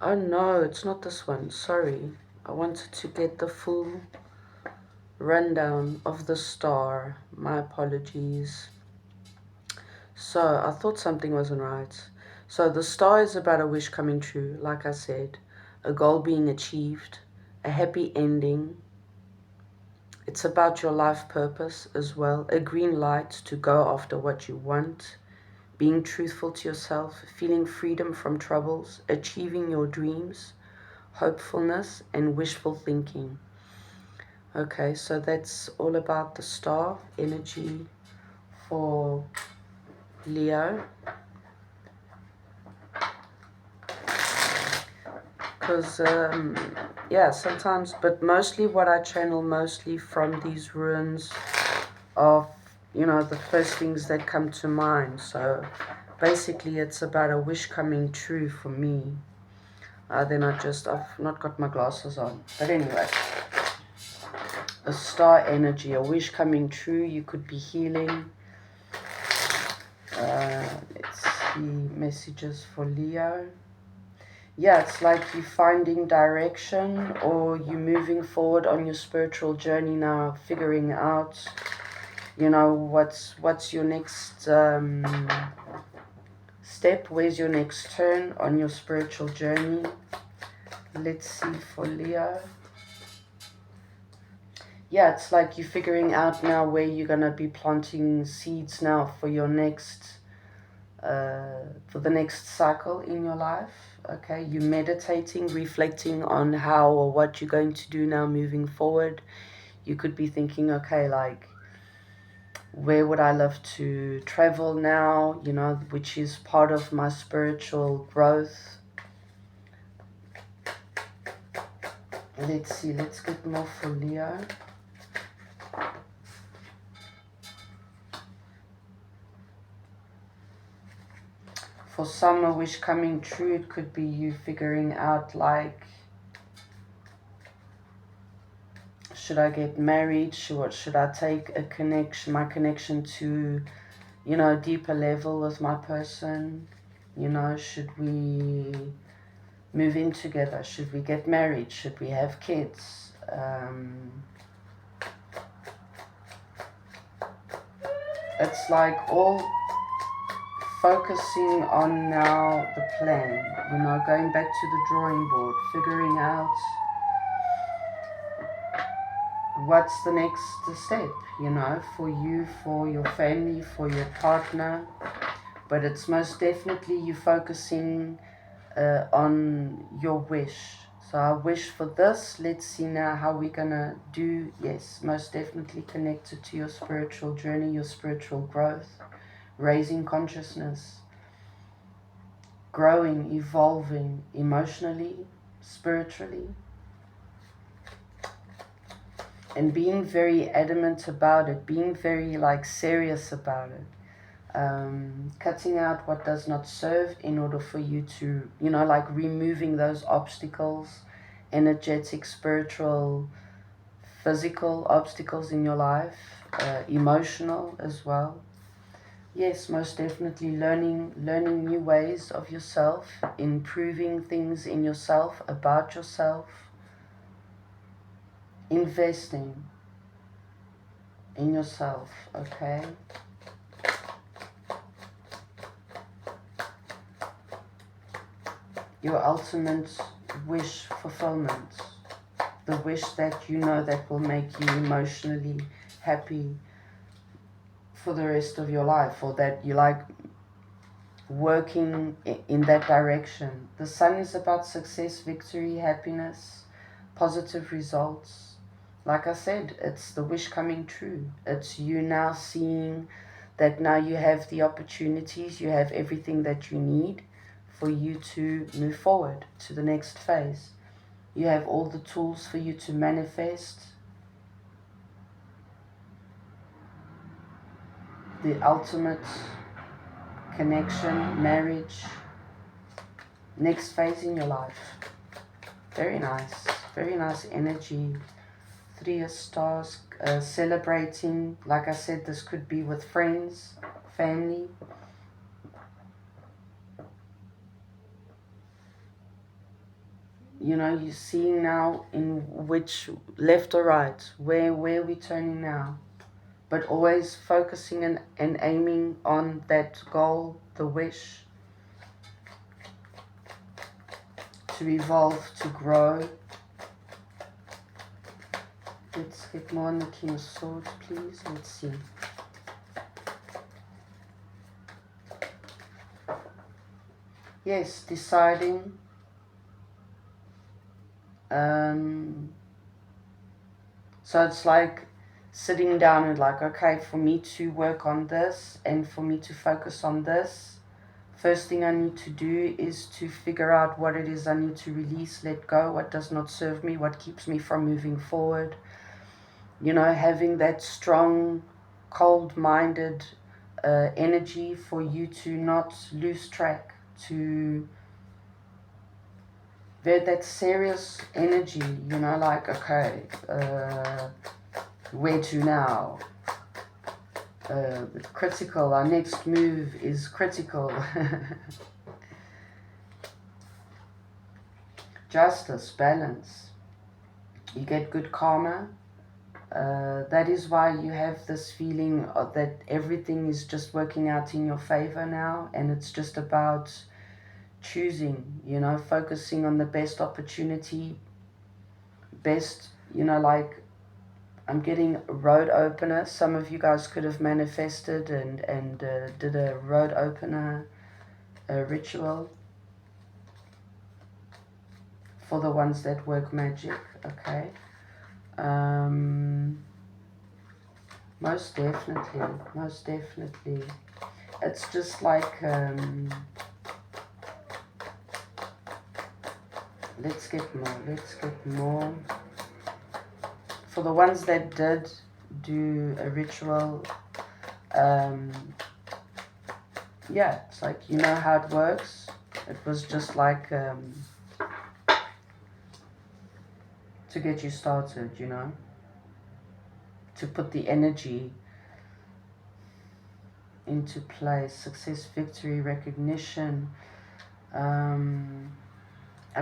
Oh no, it's not this one, sorry. I wanted to get the full rundown of the Star. My apologies. So, I thought something wasn't right. So, the Star is about a wish coming true, like I said. A goal being achieved, a happy ending. It's about your life purpose as well. A green light to go after what you want. Being truthful to yourself, feeling freedom from troubles, achieving your dreams, hopefulness, and wishful thinking. Okay, so that's all about the Star energy for Leo. Because, yeah, sometimes, but mostly what I channel mostly from these runes of, you know, the first things that come to mind. So basically it's about a wish coming true for me. Then I've not got my glasses on. But anyway, a star energy, a wish coming true. You could be healing. Let's see, messages for Leo. Yeah, it's like you finding direction, or you moving forward on your spiritual journey now, figuring out, you know, what's your next step, where's your next turn on your spiritual journey. Let's see for Leo. Yeah, it's like you're figuring out now where you're gonna be planting seeds now for your next for the next cycle in your life. Okay, you're meditating, reflecting on how or what you're going to do now moving forward. You could be thinking, okay, like, where would I love to travel now, you know, which is part of my spiritual growth. Let's see, let's get more for Leo. For some, a wish coming true, it could be you figuring out, like, should I get married? Should I take my connection to, you know, a deeper level with my person? You know, should we move in together? Should we get married? Should we have kids? It's like all focusing on now the plan, you know, going back to the drawing board, figuring out what's the next step, you know, for you, for your family, for your partner. But it's most definitely you focusing on your wish. So I wish for this. Let's see now how we're gonna do. Yes, most definitely connected to your spiritual journey, your spiritual growth, raising consciousness, growing, evolving emotionally, spiritually, and being very adamant about it, being very like serious about it. Cutting out what does not serve in order for you to, you know, like removing those obstacles, energetic, spiritual, physical obstacles in your life, emotional as well. Yes, most definitely learning new ways of yourself, improving things in yourself, about yourself, investing in yourself, okay? Your ultimate wish fulfillment, the wish that you know that will make you emotionally happy for the rest of your life, or that you like working in that direction. The sun is about success, victory, happiness, positive results. Like I said, it's the wish coming true. It's you now seeing that now you have the opportunities, you have everything that you need for you to move forward to the next phase. You have all the tools for you to manifest the ultimate connection, marriage, next phase in your life. Very nice energy. 3 of stars, celebrating. Like I said, this could be with friends, family. You know, you're seeing now in which, left or right, where we're turning now. But always focusing and aiming on that goal, the wish to evolve, to grow. Let's get more on the King of Swords, please. Let's see. Yes, deciding. So it's like sitting down and like, okay, for me to work on this and for me to focus on this, first thing I need to do is to figure out what it is I need to release, let go, what does not serve me, what keeps me from moving forward. You know, having that strong, cold-minded energy for you to not lose track, to that serious energy, you know, like, okay, where to now? Critical, our next move is critical. Justice, balance. You get good karma. That is why you have this feeling of that everything is just working out in your favor now, and it's just about choosing, you know, focusing on the best opportunity, best, you know, like, I'm getting a road opener. Some of you guys could have manifested and did a road opener ritual for the ones that work magic, okay? Most definitely, most definitely. It's just like, let's get more. For the ones that did do a ritual, yeah, it's like, you know how it works. It was just like to get you started, you know, to put the energy into place. Success, victory, recognition. I'm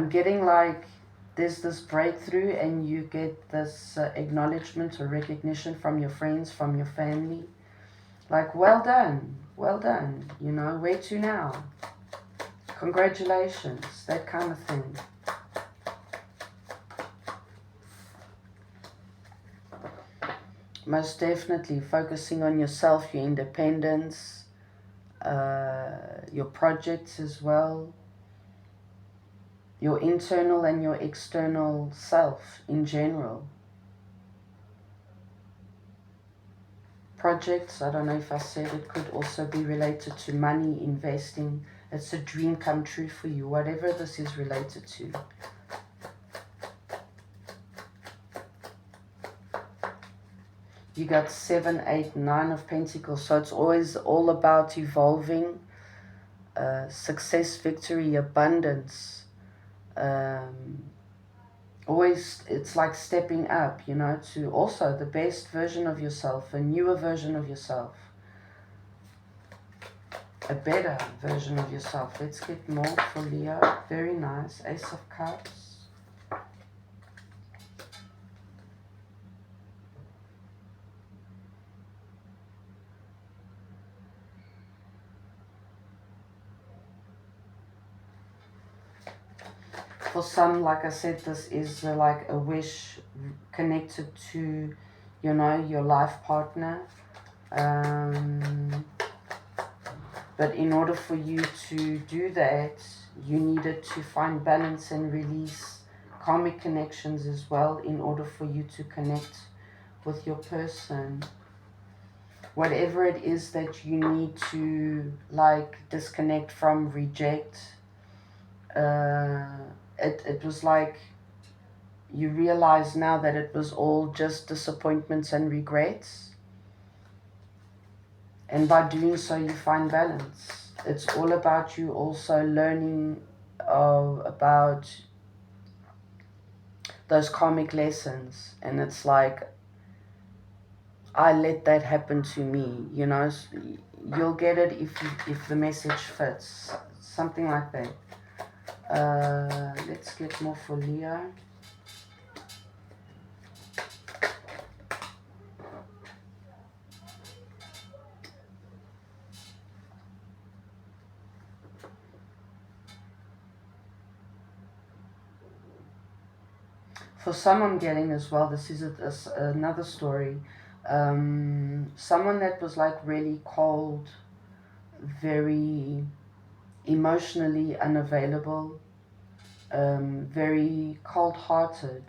getting like there's this breakthrough and you get this acknowledgement or recognition from your friends, from your family. Like, well done, you know, where to now? Congratulations, that kind of thing. Most definitely focusing on yourself, your independence, your projects as well, your internal and your external self in general. Projects, I don't know if I said it, could also be related to money, investing. It's a dream come true for you, whatever this is related to. You got 7, 8, 9 of Pentacles, so it's always all about evolving, success, victory, abundance. Always, it's like stepping up, you know, to also the best version of yourself, a newer version of yourself, a better version of yourself. Let's get more for Leo. Very nice. Ace of Cups. For some, like I said, this is like a wish connected to, you know, your life partner. But in order for you to do that, you needed to find balance and release karmic connections as well in order for you to connect with your person. Whatever it is that you need to like disconnect from, reject, it was like you realize now that it was all just disappointments and regrets. And by doing so, you find balance. It's all about you also learning about those karmic lessons. And it's like, I let that happen to me, you know. You'll get it if the message fits. Something like that. Let's get more for Leo. For some, I'm getting as well, this is another story. Someone that was like really cold, very emotionally unavailable, very cold-hearted,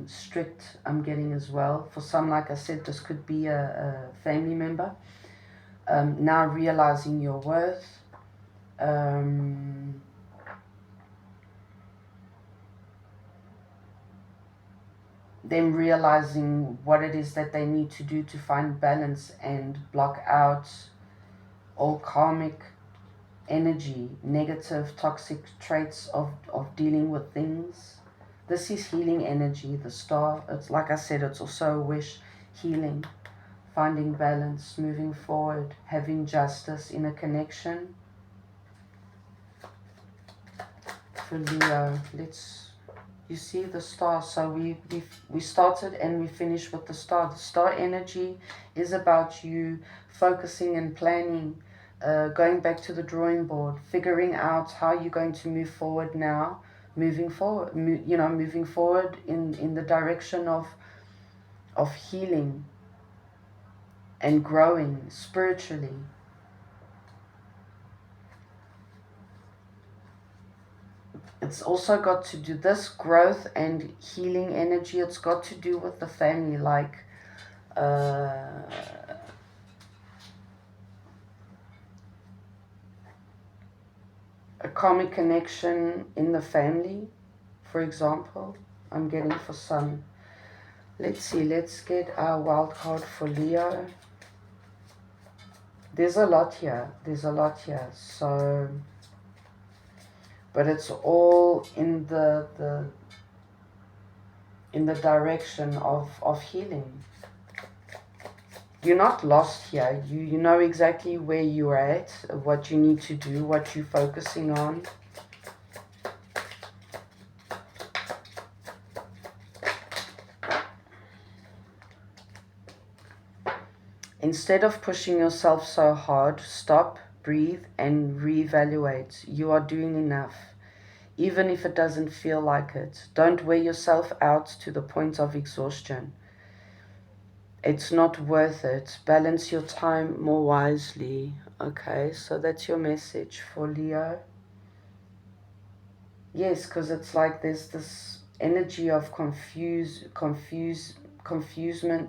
strict, I'm getting as well. For some, like I said, this could be a family member. Now realizing your worth. Them realizing what it is that they need to do to find balance and block out all karmic energy, negative, toxic traits of dealing with things. This is healing energy, the star. It's like I said, it's also a wish, healing, finding balance, moving forward, having justice in a connection. For Leo, you see the star. So we started and we finished with the star. The star energy is about you focusing and planning, going back to the drawing board, figuring out how you're going to move forward now, moving forward in the direction of healing and growing spiritually. It's also got to do this growth and healing energy. It's got to do with the family, like a karmic connection in the family, for example. I'm getting for some. Let's see, let's get our wild card for Leo. There's a lot here. So, but it's all in the direction of healing. You're not lost here. You know exactly where you're at, what you need to do, what you're focusing on. Instead of pushing yourself so hard, stop, breathe, and reevaluate. You are doing enough, even if it doesn't feel like it. Don't wear yourself out to the point of exhaustion. It's not worth it. Balance your time more wisely. Okay, so that's your message for Leo. Yes, because it's like there's this energy of confusement.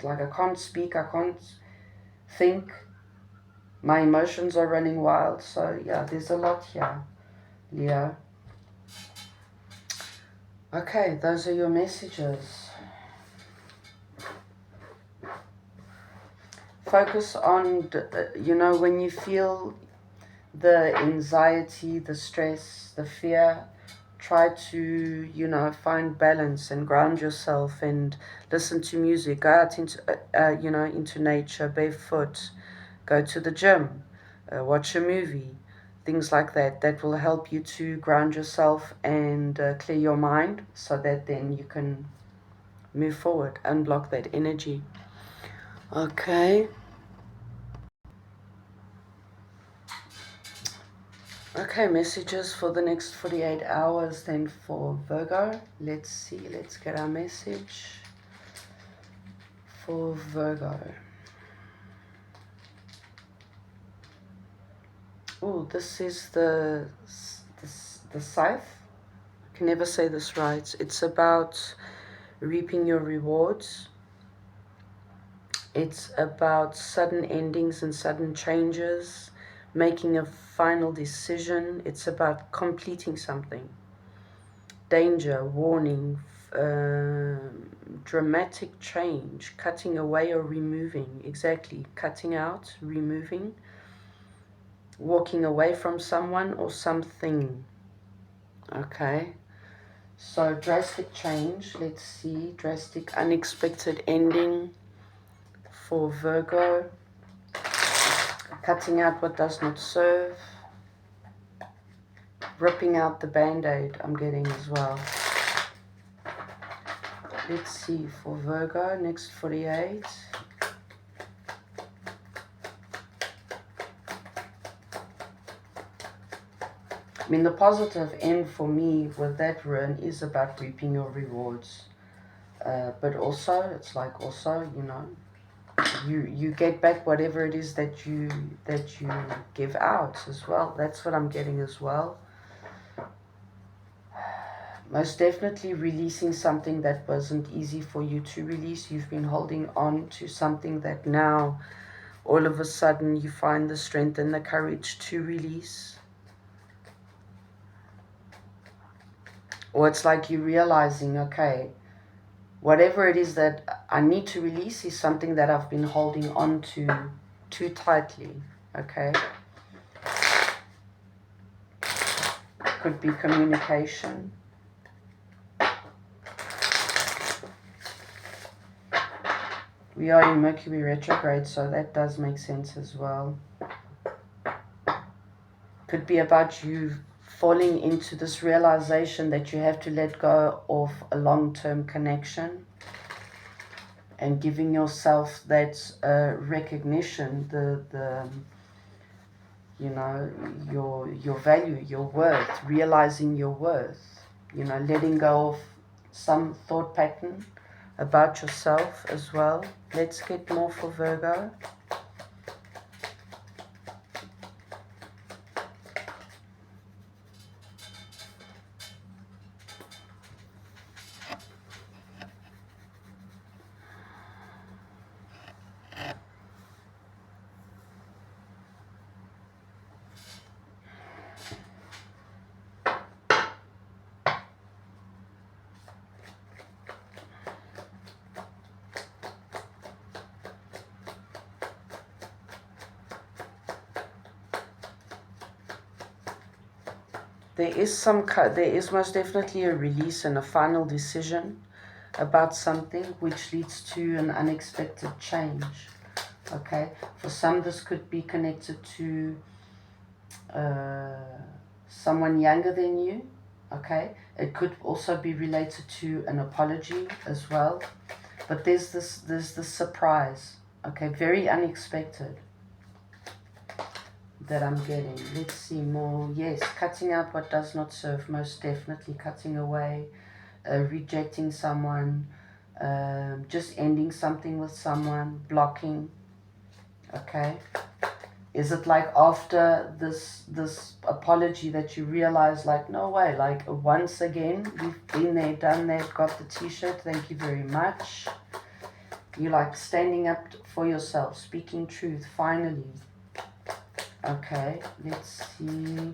Like I can't speak, I can't think. My emotions are running wild. So yeah, there's a lot here, Leo. Okay, those are your messages. Focus on, when you feel the anxiety, the stress, the fear, try to, find balance and ground yourself and listen to music. Go out into nature, barefoot, go to the gym, watch a movie, things like that. That will help you to ground yourself and clear your mind so that then you can move forward, unblock that energy. Okay. Okay, messages for the next 48 hours then for Virgo. Let's see, let's get our message for Virgo. Oh, this is the scythe. I can never say this right. It's about reaping your rewards. It's about sudden endings and sudden changes, making a final decision. It's about completing something. Danger, warning, dramatic change, cutting away or removing. Exactly, cutting out, removing, walking away from someone or something. Okay, so drastic change. Let's see, drastic, unexpected ending for Virgo. Cutting out what does not serve. Ripping out the band-aid, I'm getting as well. Let's see, for Virgo, next 48. I mean, the positive end for me with that rune is about reaping your rewards. But also, it's like also, you get back whatever it is that you give out as well. That's what I'm getting as well. Most definitely releasing something that wasn't easy for you to release. You've been holding on to something that now all of a sudden you find the strength and the courage to release. Or it's like you're realizing, okay, whatever it is that I need to release is something that I've been holding on to too tightly, okay? Could be communication. We are in Mercury retrograde, so that does make sense as well. Could be about you falling into this realization that you have to let go of a long-term connection and giving yourself that recognition, you know, your value, your worth, realizing your worth, you know, letting go of some thought pattern about yourself as well. Let's get more for Virgo. There is most definitely a release and a final decision about something which leads to an unexpected change. Okay, for some this could be connected to someone younger than you. Okay, it could also be related to an apology as well. But there's this surprise. Okay, very unexpected that I'm getting. Let's see more. Yes, cutting out what does not serve, most definitely cutting away, rejecting someone, just ending something with someone, blocking. Okay, is it like after this apology that you realize, like, no way, like once again we've been there, done that, got the t-shirt, thank you very much. You like standing up for yourself, speaking truth, finally. Okay, let's see.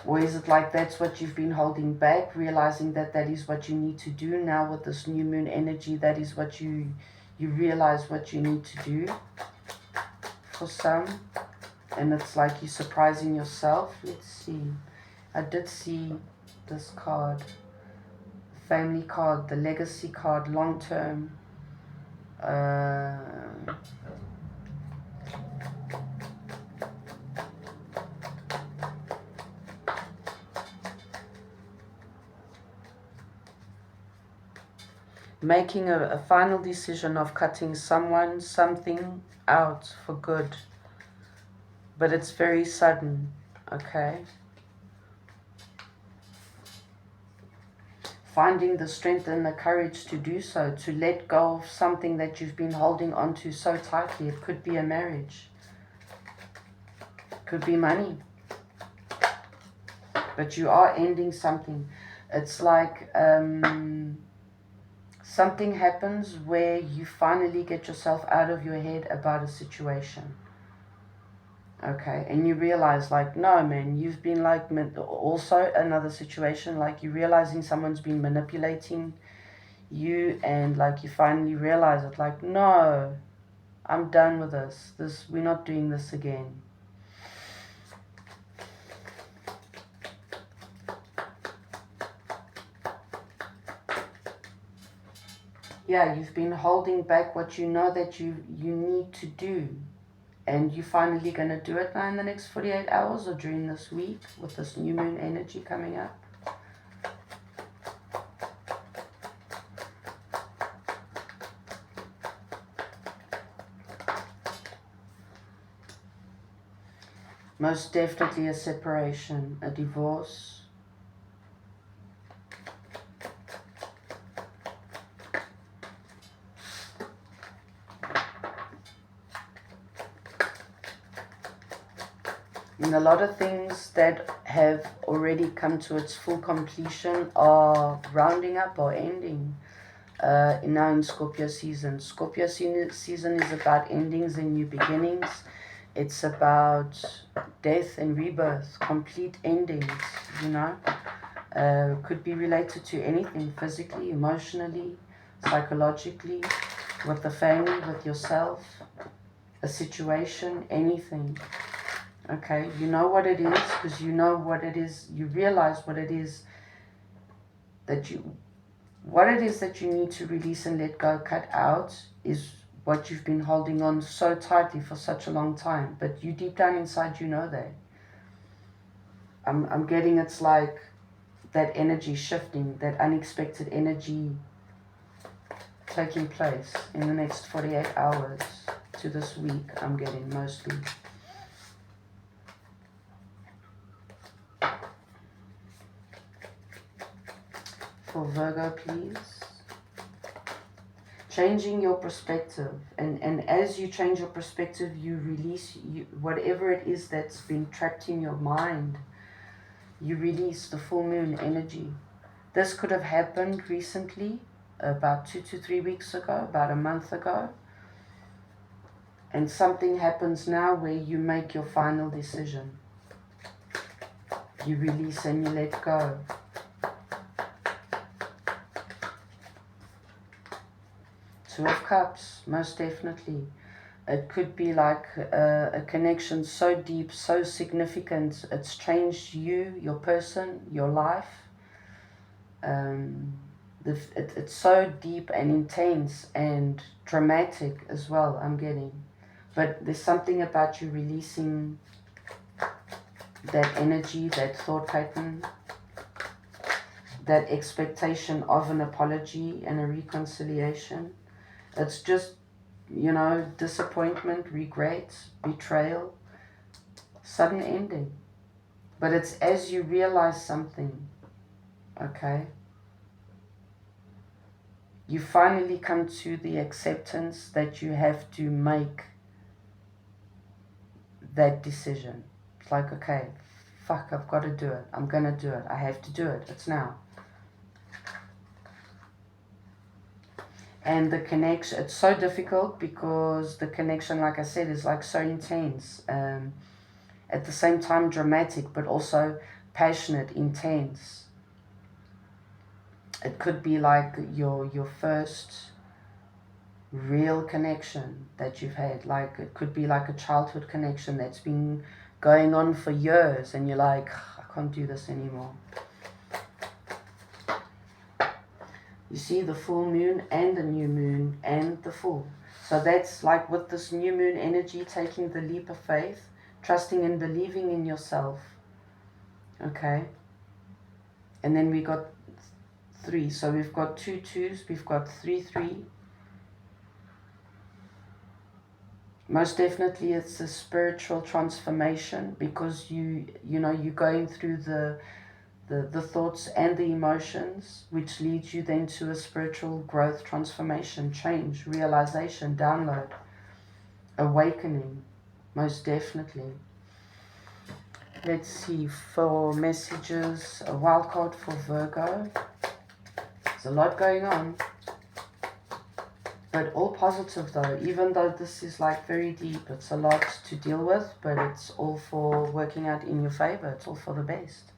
Or is it like that's what you've been holding back, realizing that that is what you need to do now with this new moon energy? That is what you realize what you need to do for some. And it's like you're surprising yourself. Let's see. I did see this card. Family card, the legacy card, long term. Making a final decision of cutting something out for good. But it's very sudden, okay? Finding the strength and the courage to do so, to let go of something that you've been holding on to so tightly. It could be a marriage. It could be money. But you are ending something. It's like something happens where you finally get yourself out of your head about a situation. Okay, and you realize, like, no, man, you've been like, also another situation, like you're realizing someone's been manipulating you, and like you finally realize it, like, no, I'm done with this, we're not doing this again. Yeah, you've been holding back what you know that you need to do. And you're finally going to do it now in the next 48 hours or during this week with this new moon energy coming up. Most definitely a separation, a divorce. And a lot of things that have already come to its full completion are rounding up or ending. Now in Scorpio season. Scorpio season is about endings and new beginnings. It's about death and rebirth, complete endings, you know. Could be related to anything, physically, emotionally, psychologically, with the family, with yourself, a situation, anything. Okay, you know what it is, because you know what it is, you realize what it is that you need to release and let go, cut out, is what you've been holding on so tightly for such a long time. But you deep down inside, you know that. I'm getting it's like that energy shifting, that unexpected energy taking place in the next 48 hours to this week, I'm getting mostly. For Virgo, please. Changing your perspective. And as you change your perspective, you release whatever it is that's been trapped in your mind. You release the full moon energy. This could have happened recently, about 2 to 3 weeks ago, about a month ago. And something happens now where you make your final decision. You release and you let go. Two of Cups, most definitely. It could be like a connection so deep, so significant. It's changed you, your person, your life. It's so deep and intense and dramatic as well, I'm getting. But there's something about you releasing that energy, that thought pattern, that expectation of an apology and a reconciliation. It's just, you know, disappointment, regret, betrayal, sudden ending. But it's as you realize something, okay? You finally come to the acceptance that you have to make that decision. It's like, okay, fuck, I've got to do it. I'm going to do it. I have to do it. It's now. And the connection, it's so difficult because the connection, like I said, is like so intense. At the same time dramatic, but also passionate, intense. It could be like your first real connection that you've had. Like it could be like a childhood connection that's been going on for years and you're like, I can't do this anymore. You see the full moon and the new moon and the full. So that's like with this new moon energy, taking the leap of faith, trusting and believing in yourself. Okay. And then we got 3. So we've got 2 2s, we've got 3 3. Most definitely it's a spiritual transformation because you're going through the thoughts and the emotions, which leads you then to a spiritual growth, transformation, change, realization, download, awakening, most definitely. Let's see, for messages, a wild card for Virgo. There's a lot going on, but all positive though, even though this is like very deep. It's a lot to deal with, but it's all for working out in your favor. It's all for the best.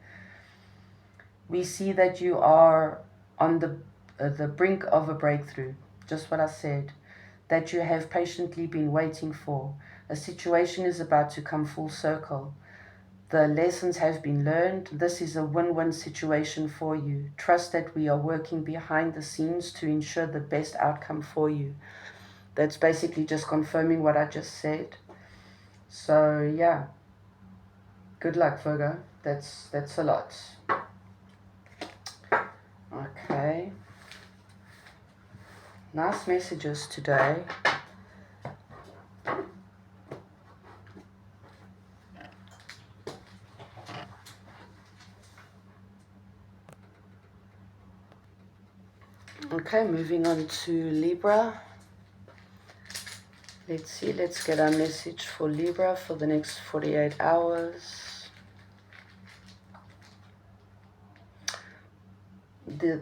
We see that you are on the brink of a breakthrough, just what I said, that you have patiently been waiting for. A situation is about to come full circle. The lessons have been learned. This is a win-win situation for you. Trust that we are working behind the scenes to ensure the best outcome for you. That's basically just confirming what I just said. So yeah, good luck, Virgo. That's a lot. Okay, nice messages today. Okay, moving on to Libra. Let's see, let's get our message for Libra for the next 48 hours.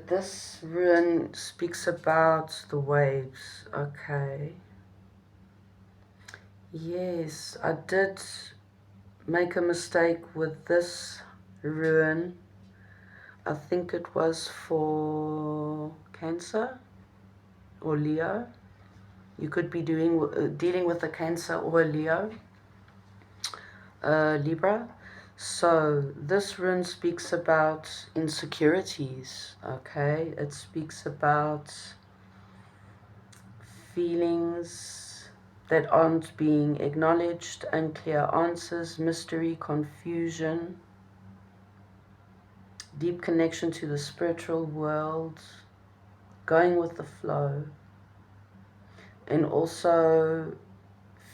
this rune speaks about the waves. Okay. Yes, I did make a mistake with this rune. I think it was for Cancer or Leo. You could be dealing with a Cancer or a Leo, Libra. So this rune speaks about insecurities, okay? It speaks about feelings that aren't being acknowledged, unclear answers, mystery, confusion, deep connection to the spiritual world, going with the flow, and also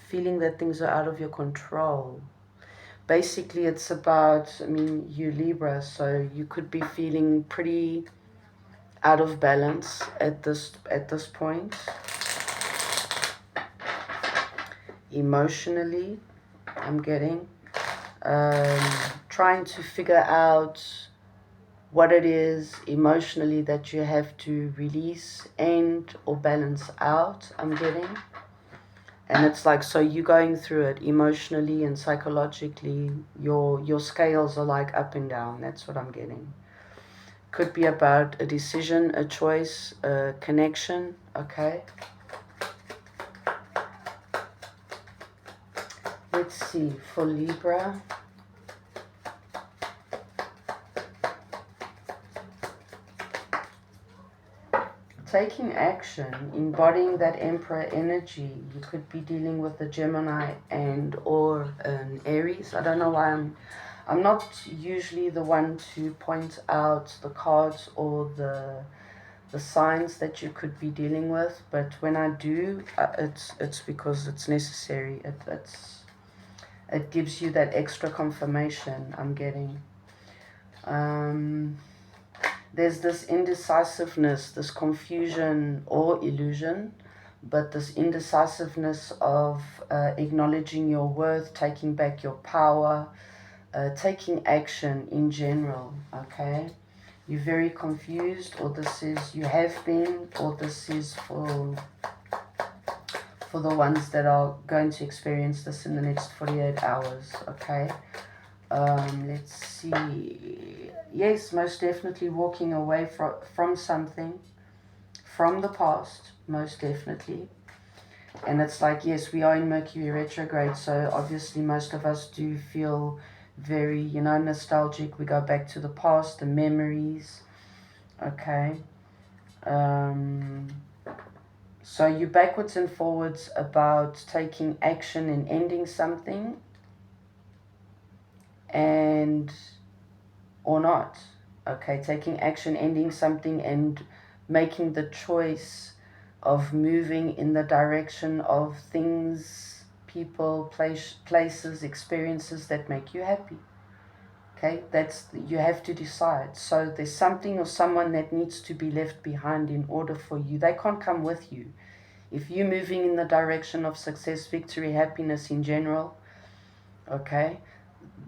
feeling that things are out of your control. Basically, it's about, I mean, you Libra, so you could be feeling pretty out of balance at this point. Emotionally, I'm getting trying to figure out what it is emotionally that you have to release and or balance out, I'm getting. And it's like, so you're going through it emotionally and psychologically, your scales are like up and down. That's what I'm getting. Could be about a decision, a choice, a connection, okay? Let's see, for Libra. Taking action, embodying that Emperor energy. You could be dealing with a Gemini and or an Aries. I don't know why I'm not usually the one to point out the cards or the signs that you could be dealing with, but when I do, it's because it's necessary. It gives you that extra confirmation I'm getting. There's this indecisiveness, this confusion or illusion, but this indecisiveness of acknowledging your worth, taking back your power, taking action in general, okay? You're very confused, or this is, you have been, or this is for the ones that are going to experience this in the next 48 hours, okay? Let's see. Yes, most definitely walking away from something, from the past, most definitely. And it's like, yes, we are in Mercury retrograde, so obviously most of us do feel very, nostalgic. We go back to the past, the memories, okay? So you're backwards and forwards about taking action and ending something, and or not, okay? Taking action, ending something, and making the choice of moving in the direction of things, people, places, experiences that make you happy. Okay, you have to decide. So there's something or someone that needs to be left behind in order for you. They can't come with you. If you're moving in the direction of success, victory, happiness in general, okay,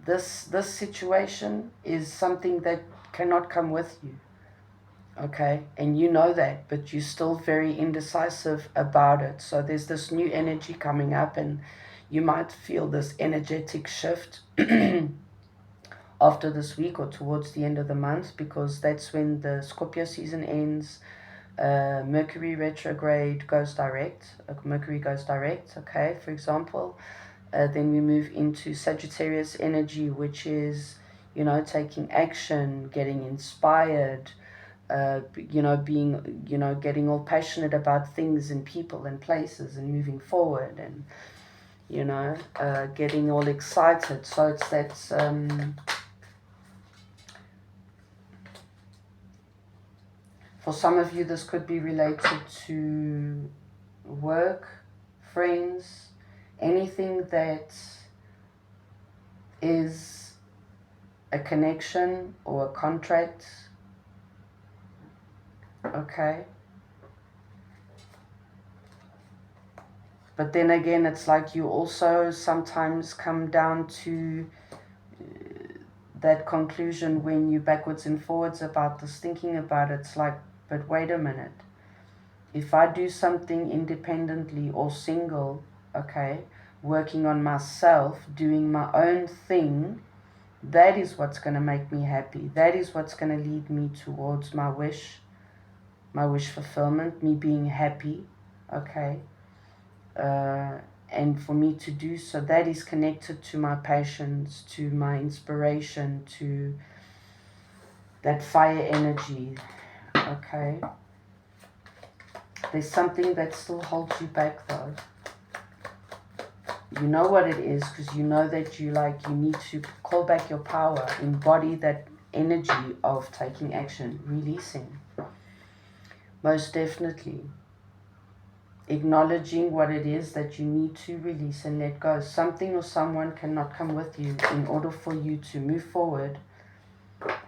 this situation is something that cannot come with you, okay, and you know that, but you're still very indecisive about it. So there's this new energy coming up, and you might feel this energetic shift after this week or towards the end of the month, because that's when the Scorpio season ends. Mercury retrograde goes direct. Mercury goes direct, okay, for example. Then we move into Sagittarius energy, which is, taking action, getting inspired, being, getting all passionate about things and people and places and moving forward and, getting all excited. So it's that, for some of you, this could be related to work, friends, anything that is a connection or a contract, okay? But then again, it's like you also sometimes come down to that conclusion when you're backwards and forwards about this, thinking about it, it's like, but wait a minute. If I do something independently or single, okay, working on myself, doing my own thing, that is what's going to make me happy. That is what's going to lead me towards my wish fulfillment, me being happy, okay? And for me to do so, that is connected to my passions, to my inspiration, to that fire energy, okay? There's something that still holds you back though. You know what it is, because you know that you need to call back your power, embody that energy of taking action, releasing. Most definitely. Acknowledging what it is that you need to release and let go. Something or someone cannot come with you in order for you to move forward.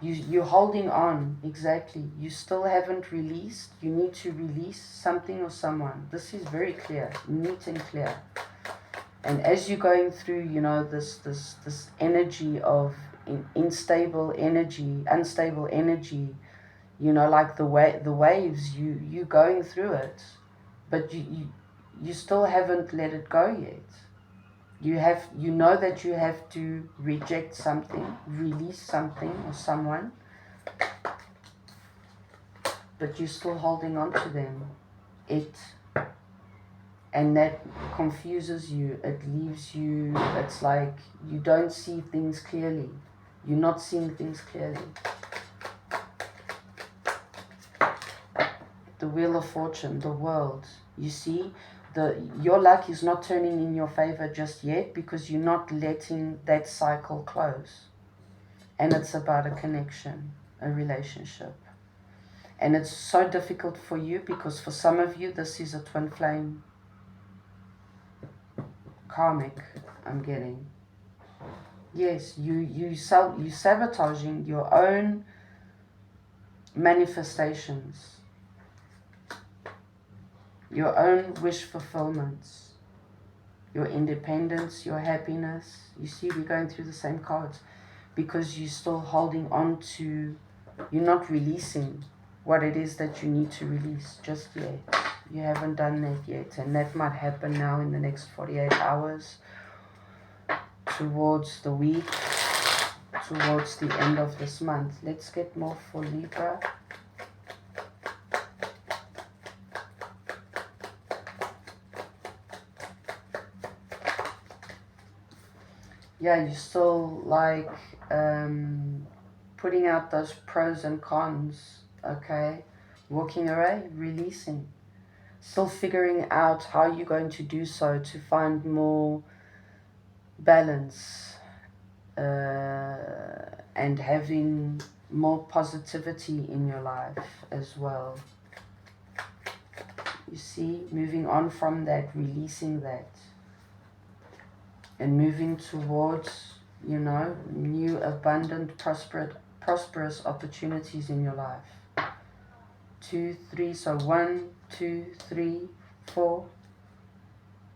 You're holding on, exactly. You still haven't released. You need to release something or someone. This is very clear, neat and clear. And as you're going through, you know, this energy of unstable energy, you know, like the waves, you going through it, but you still haven't let it go yet. You know that you have to reject something, release something or someone, but you're still holding on to them. And that confuses you. It leaves you, it's like you don't see things clearly. You're not seeing things clearly. The Wheel of Fortune, the world. You see, your luck is not turning in your favor just yet because you're not letting that cycle close. And it's about a connection, a relationship. And it's so difficult for you because for some of you, this is a twin flame. Karmic, I'm getting. Yes, you sabotaging your own manifestations, your own wish fulfillments, your independence, your happiness. You see, we're going through the same cards because you're still holding on to, you're not releasing what it is that you need to release just yet. You haven't done that yet, and that might happen now in the next 48 hours, towards the week, towards the end of this month. Let's get more for Libra. Yeah, you're still like putting out those pros and cons, okay? Walking away, releasing. Still figuring out how you're going to do so to find more balance and having more positivity in your life as well. You see, moving on from that, releasing that, and moving towards, you know, new, abundant, prosperous opportunities in your life. 2, 3, so 1, 2, 3, 4.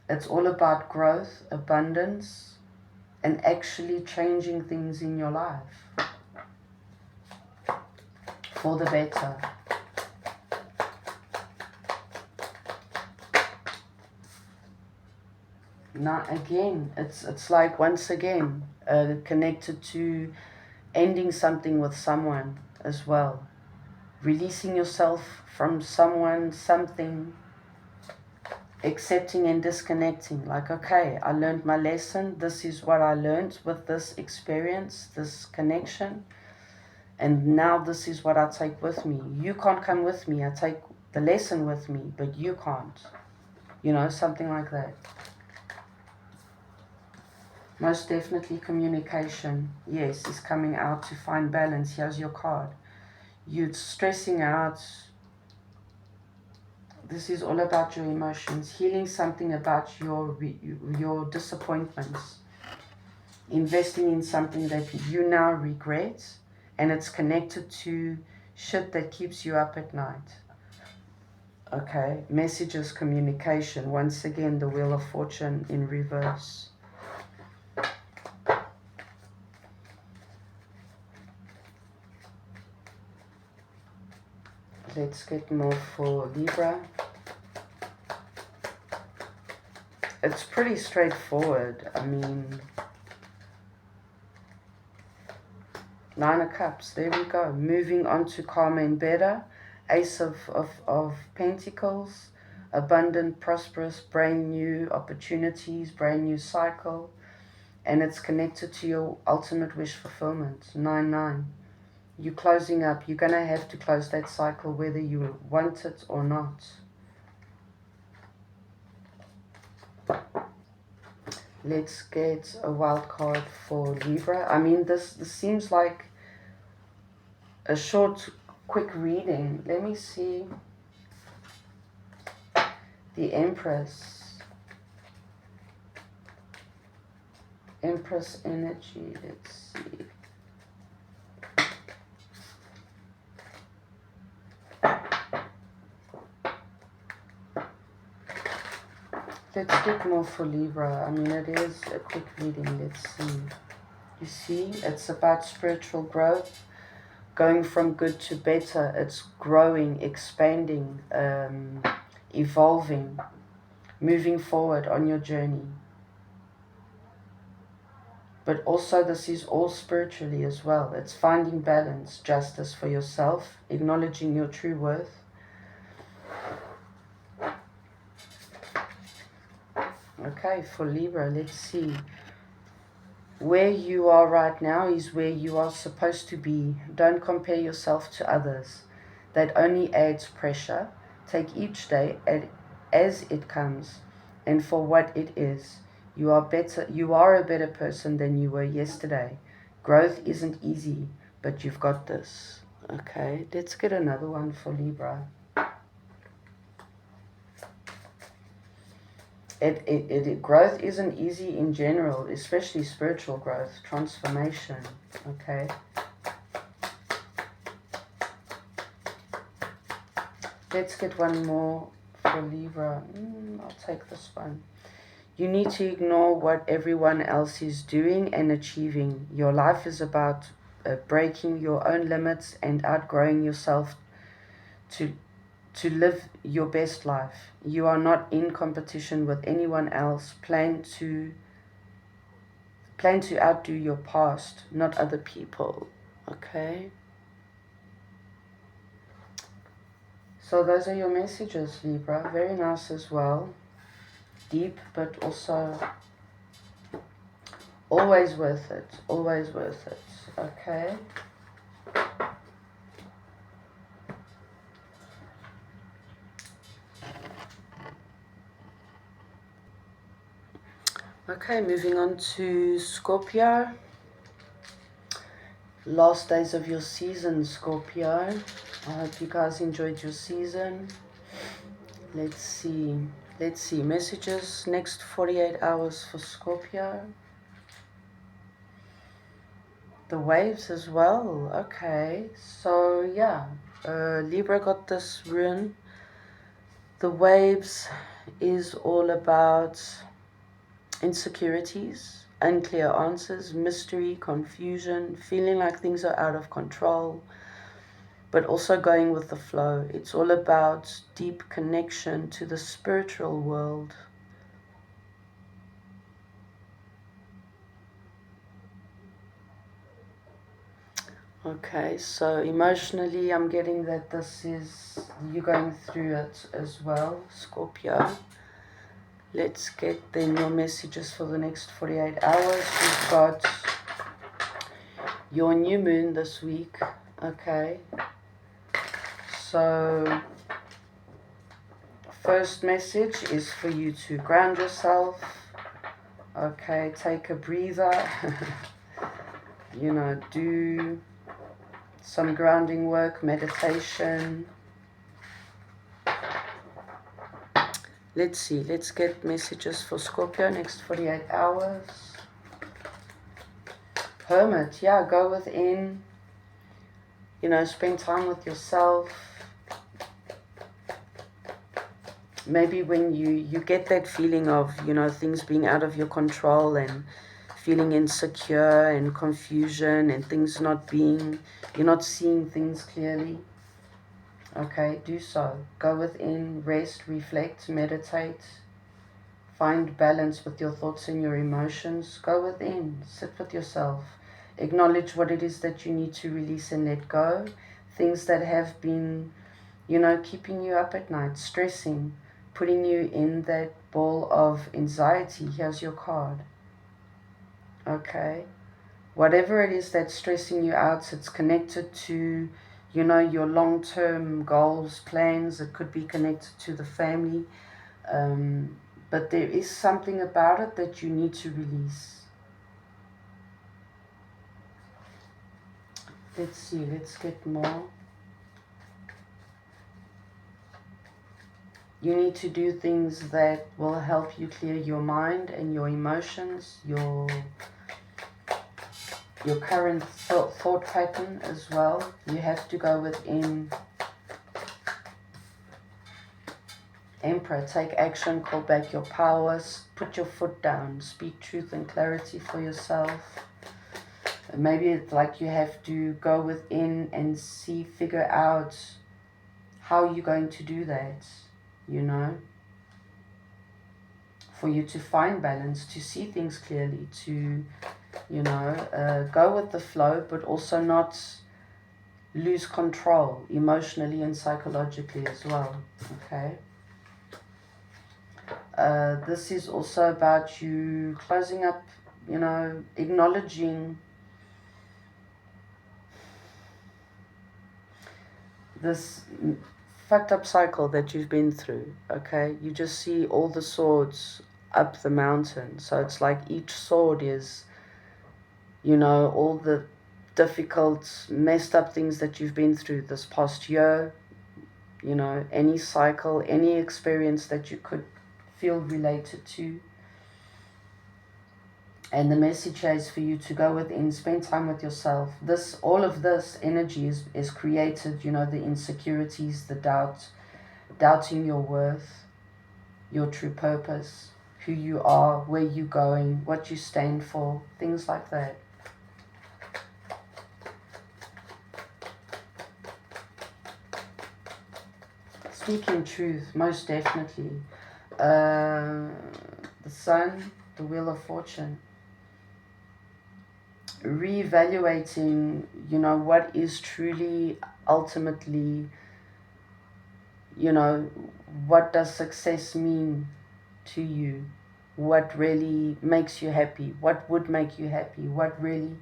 It's all about growth, abundance, and actually changing things in your life for the better. Now again, it's like once again connected to ending something with someone as well. Releasing yourself from someone, something, accepting and disconnecting. Like, okay, I learned my lesson. This is what I learned with this experience, this connection. And now this is what I take with me. You can't come with me. I take the lesson with me, but you can't. You know, something like that. Most definitely communication, yes, is coming out to find balance. Here's your card. You're stressing out. This is all about your emotions. Healing something about your disappointments. Investing in something that you now regret. And it's connected to shit that keeps you up at night. Okay, messages, communication. Once again, the Wheel of Fortune in reverse. Let's get more for Libra. It's pretty straightforward. I mean, Nine of Cups, there we go. Moving on to calmer and better. Ace of Pentacles, abundant, prosperous, brand new opportunities, brand new cycle. And it's connected to your ultimate wish fulfillment. 9-9. You're closing up. You're going to have to close that cycle whether you want it or not. Let's get a wild card for Libra. I mean, this seems like a short, quick reading. Let me see. The Empress. Empress energy. Let's see. Let's get more for Libra. I mean, it is a quick reading. Let's see. You see, it's about spiritual growth, going from good to better. It's growing, expanding, evolving, moving forward on your journey. But also this is all spiritually as well. It's finding balance, justice for yourself, acknowledging your true worth. Okay, for Libra, let's see. Where you are right now is where you are supposed to be. Don't compare yourself to others. That only adds pressure. Take each day as it comes and for what it is. You are a better person than you were yesterday. Growth isn't easy, but you've got this. Okay, let's get another one for Libra. Growth isn't easy in general, especially spiritual growth, transformation, okay? Let's get one more for Libra. I'll take this one. You need to ignore what everyone else is doing and achieving. Your life is about breaking your own limits and outgrowing yourself to live your best life. You are not in competition with anyone else. Plan to outdo your past, not other people. Okay? So those are your messages, Libra. Very nice as well. Deep, but also always worth it. Always worth it. Okay? Okay, moving on to Scorpio. Last days of your season, Scorpio. I hope you guys enjoyed your season. Let's see. Messages next 48 hours for Scorpio. The waves as well. Okay, so yeah. Libra got this rune. The waves is all about insecurities, unclear answers, mystery, confusion, feeling like things are out of control, but also going with the flow. It's all about deep connection to the spiritual world. Okay, so emotionally I'm getting that this is, you're going through it as well, Scorpio. Let's get then your messages for the next 48 hours. We've got your new moon this week. Okay. So, first message is for you to ground yourself. Okay, take a breather. You know, do some grounding work, meditation. Let's see, let's get messages for Scorpio next 48 hours. Hermit, yeah, go within, you know, spend time with yourself. Maybe when you get that feeling of, you know, things being out of your control and feeling insecure and confusion and things not being, you're not seeing things clearly. Okay, do so. Go within, rest, reflect, meditate. Find balance with your thoughts and your emotions. Go within, sit with yourself. Acknowledge what it is that you need to release and let go. Things that have been, keeping you up at night, stressing, putting you in that ball of anxiety. Here's your card. Okay. Whatever it is that's stressing you out, it's connected to, your long-term goals, plans. It could be connected to the family. But there is something about it that you need to release. Let's see, let's get more. You need to do things that will help you clear your mind and your emotions, your current thought pattern as well. You have to go within. Emperor, take action, call back your powers, put your foot down, speak truth and clarity for yourself. Maybe it's like you have to go within and figure out how you're going to do that, for you to find balance, to see things clearly, to, go with the flow, but also not lose control emotionally and psychologically as well, okay? This is also about you closing up, acknowledging this fucked up cycle that you've been through, okay? You just see all the swords up the mountain. So it's like each sword is, all the difficult, messed up things that you've been through this past year, any cycle, any experience that you could feel related to. And the message is for you to go within, spend time with yourself. All of this energy is created, the insecurities, the doubting your worth, your true purpose, who you are, where you're going, what you stand for, things like that. Speaking truth, most definitely. The Sun, the Wheel of Fortune. Reevaluating, what is truly, ultimately, what does success mean to you? What really makes you happy? What would make you happy? What really,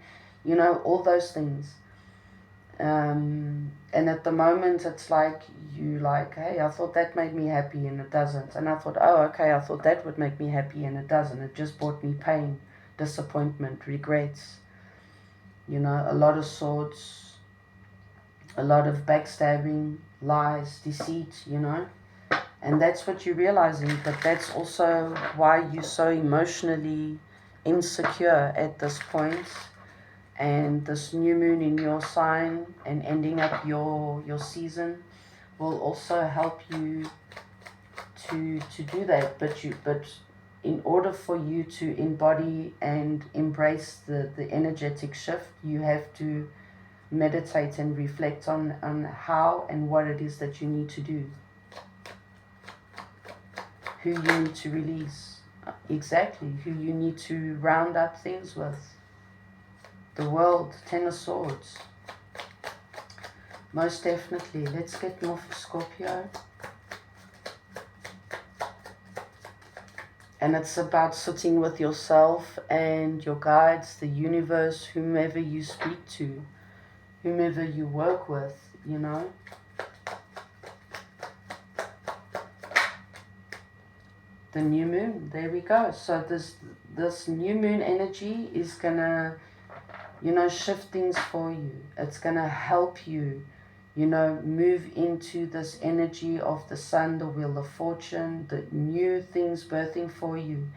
all those things. And at the moment it's like hey, I thought that made me happy and it doesn't. And I thought, oh, okay, I thought that would make me happy and it doesn't. It just brought me pain, disappointment, regrets. A lot of swords, a lot of backstabbing, lies, deceit, and that's what you're realizing. But that's also why you're so emotionally insecure at this point. And this new moon in your sign and ending up your season will also help you to do that. But in order for you to embody and embrace the energetic shift, you have to meditate and reflect on how and what it is that you need to do, who you need to release, exactly who you need to round up things with. The World, Ten of Swords. Most definitely. Let's get more for Scorpio. And it's about sitting with yourself and your guides, the universe, whomever you speak to, whomever you work with, The new moon, there we go. So this new moon energy is gonna, shift things for you. It's gonna help you, move into this energy of the Sun, the Wheel of Fortune, the new things birthing for you.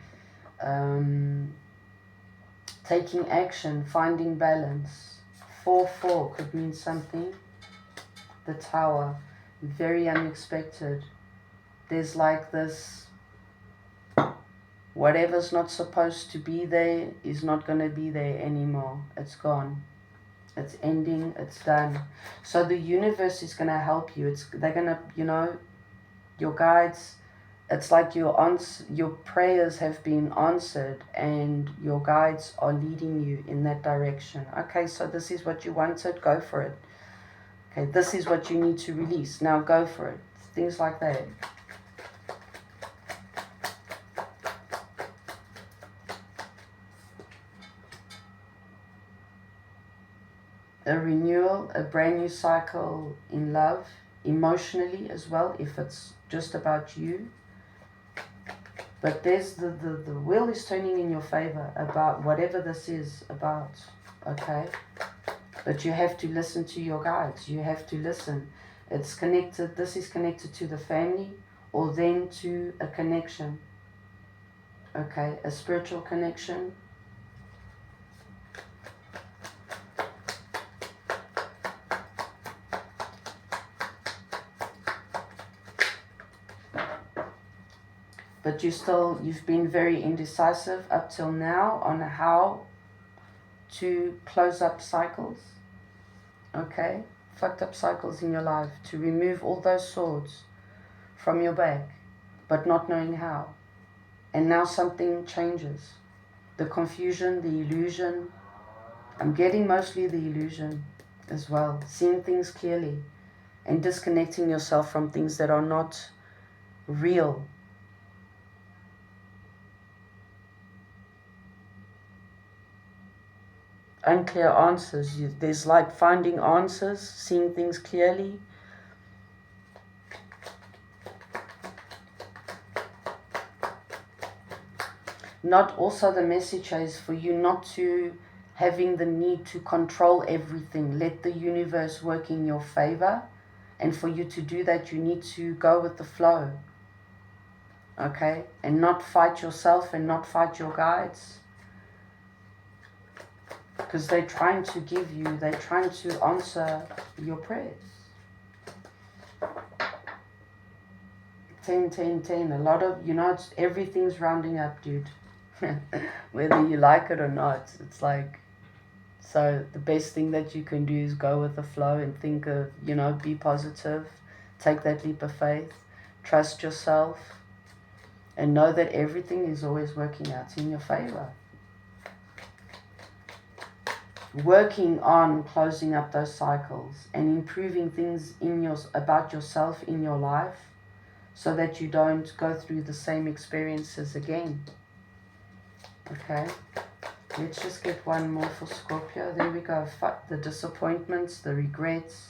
Taking action, finding balance. 4-4 could mean something. The Tower, very unexpected. There's like this, whatever's not supposed to be there is not going to be there anymore. It's gone. It's ending. It's done. So the universe is going to help you. They're going to, your guides, it's like your prayers have been answered and your guides are leading you in that direction. Okay, so this is what you wanted, go for it. Okay, this is what you need to release, now go for it. Things like that. A renewal, a brand new cycle in love, emotionally as well, if it's just about you. But there's the wheel is turning in your favor about whatever this is about, okay? But you have to listen to your guides. You have to listen. It's connected, this is connected to the family or then to a connection, okay? A spiritual connection. But you've been very indecisive up till now on how to close up cycles, okay? Fucked up cycles in your life, to remove all those swords from your back, but not knowing how. And now something changes. The confusion, the illusion. I'm getting mostly the illusion as well. Seeing things clearly and disconnecting yourself from things that are not real. Unclear answers. There's like finding answers, seeing things clearly. Not also the message is for you not to having the need to control everything. Let the universe work in your favor. And for you to do that, you need to go with the flow. Okay? And not fight yourself and not fight your guides. Because they're trying to they're trying to answer your prayers. 10, 10, 10. A lot of, everything's rounding up, dude. Whether you like it or not. It's like, so the best thing that you can do is go with the flow and think of, be positive. Take that leap of faith. Trust yourself. And know that everything is always working out in your favor. Working on closing up those cycles and improving things about yourself in your life so that you don't go through the same experiences again. Okay, let's just get one more for Scorpio. There we go. The disappointments, the regrets.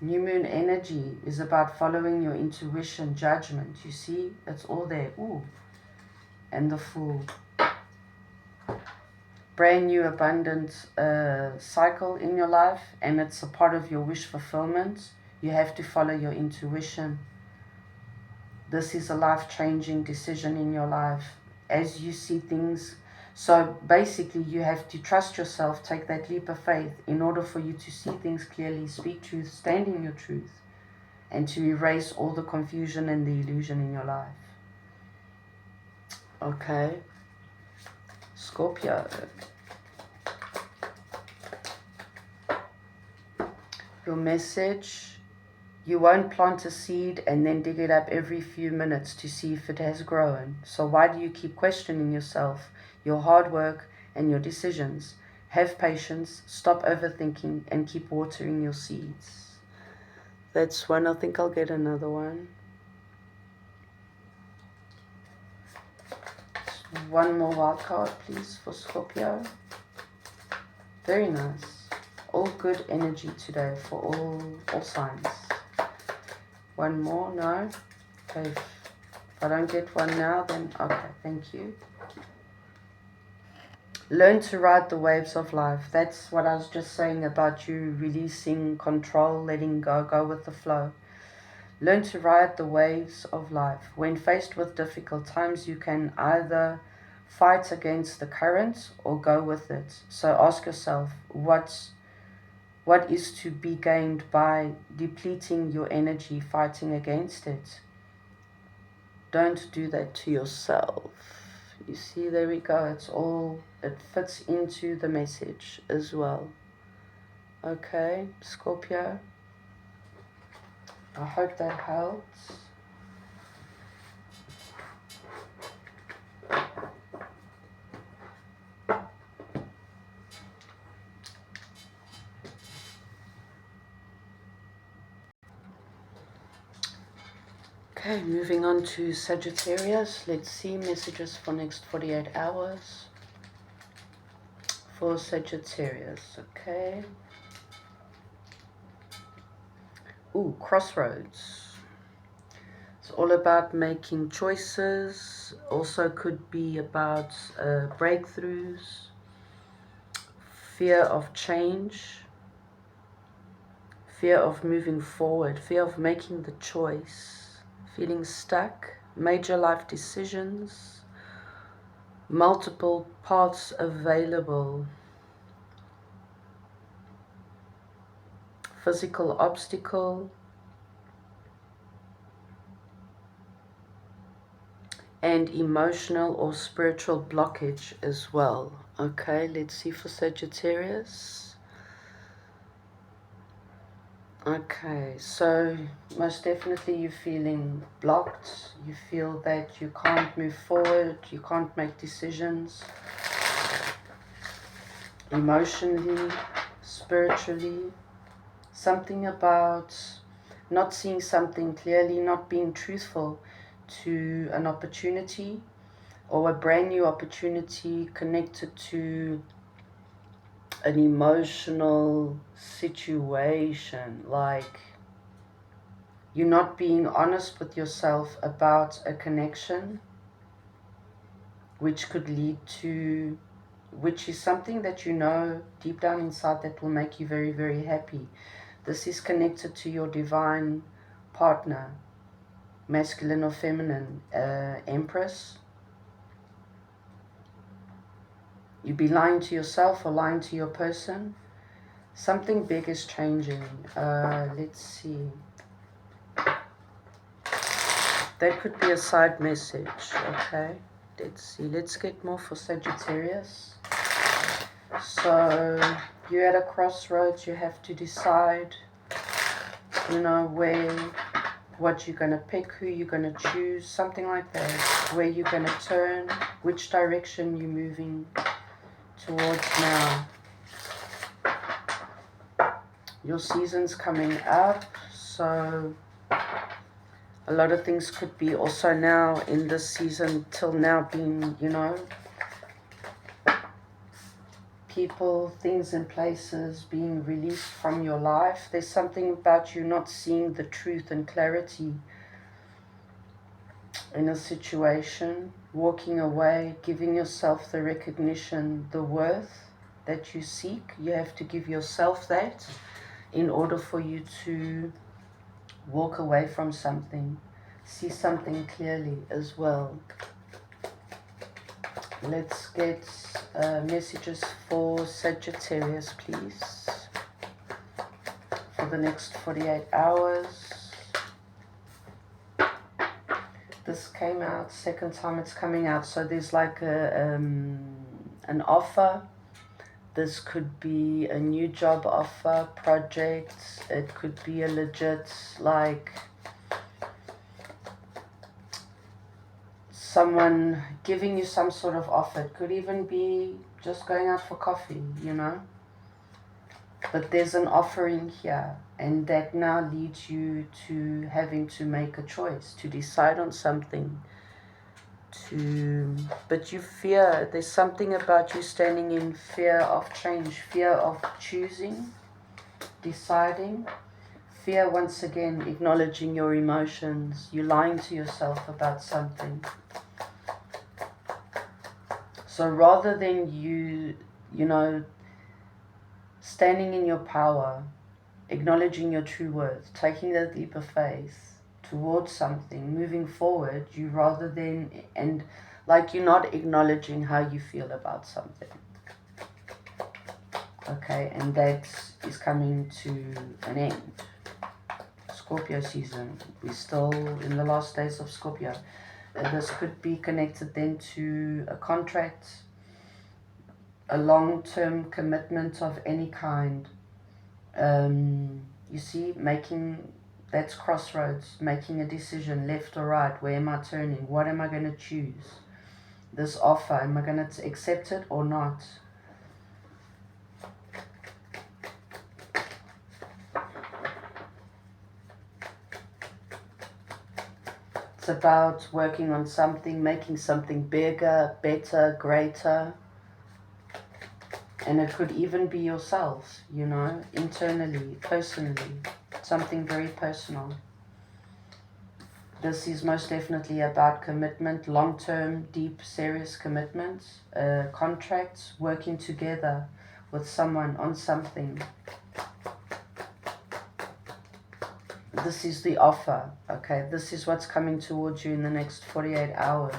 New moon energy is about following your intuition, judgment. You see, it's all there. Ooh. And the Fool. Brand new abundant cycle in your life, and it's a part of your wish fulfillment. You have to follow your intuition. This is a life-changing decision in your life as you see things. So basically you have to trust yourself, take that leap of faith in order for you to see things clearly, speak truth, stand in your truth, and to erase all the confusion and the illusion in your life. Okay. Scorpio. Your message: you won't plant a seed and then dig it up every few minutes to see if it has grown. So why do you keep questioning yourself, your hard work, and your decisions? Have patience, stop overthinking, and keep watering your seeds. That's one. I think I'll get another one. One more wild card, please, for Scorpio. Very nice. All good energy today for all signs. One more? No? Okay. If I don't get one now, then okay, thank you. Learn to ride the waves of life. That's what I was just saying about you releasing control, letting go with the flow. Learn to ride the waves of life. When faced with difficult times, you can either fight against the current or go with it. So ask yourself, what is to be gained by depleting your energy fighting against it? Don't do that to yourself. You see, there we go. It fits into the message as well. Okay, Scorpio. I hope that helps. Okay, moving on to Sagittarius. Let's see messages for next 48 hours for Sagittarius. Okay. Ooh, crossroads. It's all about making choices. Also could be about breakthroughs, fear of change, fear of moving forward, fear of making the choice, feeling stuck, major life decisions, multiple paths available, physical obstacle, and emotional or spiritual blockage as well. Okay, let's see for Sagittarius. Okay, so most definitely you're feeling blocked. You feel that you can't move forward, you can't make decisions emotionally, spiritually. Something about not seeing something clearly, not being truthful to an opportunity or a brand new opportunity connected to an emotional situation, like you're not being honest with yourself about a connection which could lead to, which is something that you know deep down inside that will make you very, very happy. This is connected to your divine partner, masculine or feminine, Empress. You be lying to yourself or lying to your person. Something big is changing. Let's see. That could be a side message, okay? Let's see. Let's get more for Sagittarius. So, you're at a crossroads. You have to decide, you know, what you're going to pick, who you're going to choose, something like that. Where you're going to turn, which direction you're moving towards now. Your season's coming up, so a lot of things could be also now in this season till now being, you know, people, things and places being released from your life. There's something about you not seeing the truth and clarity in a situation, walking away, giving yourself the recognition, the worth that you seek. You have to give yourself that in order for you to walk away from something, see something clearly as well. Let's get messages for Sagittarius, please, for the next 48 hours. This came out, second time it's coming out, so there's like an offer. This could be a new job offer, project. It could be a legit, like, someone giving you some sort of offer. It could even be just going out for coffee, you know. But there's an offering here, and that now leads you to having to make a choice, to decide on something. But you fear, there's something about you standing in fear of change, fear of choosing, deciding, fear once again, acknowledging your emotions. You're lying to yourself about something. So rather than you know, standing in your power, acknowledging your true worth, taking that leap of faith towards something, moving forward, you rather than, and like you're not acknowledging how you feel about something. Okay, and that is coming to an end. Scorpio season. We're still in the last days of Scorpio. This could be connected then to a contract, a long-term commitment of any kind. You see, that's crossroads, making a decision, left or right. Where am I turning? What am I going to choose? This offer, am I going to accept it or not? It's about working on something, making something bigger, better, greater. And it could even be yourself, you know, internally, personally, something very personal. This is most definitely about commitment, long-term, deep, serious commitments, contracts, working together with someone on something. This is the offer, okay? This is what's coming towards you in the next 48 hours.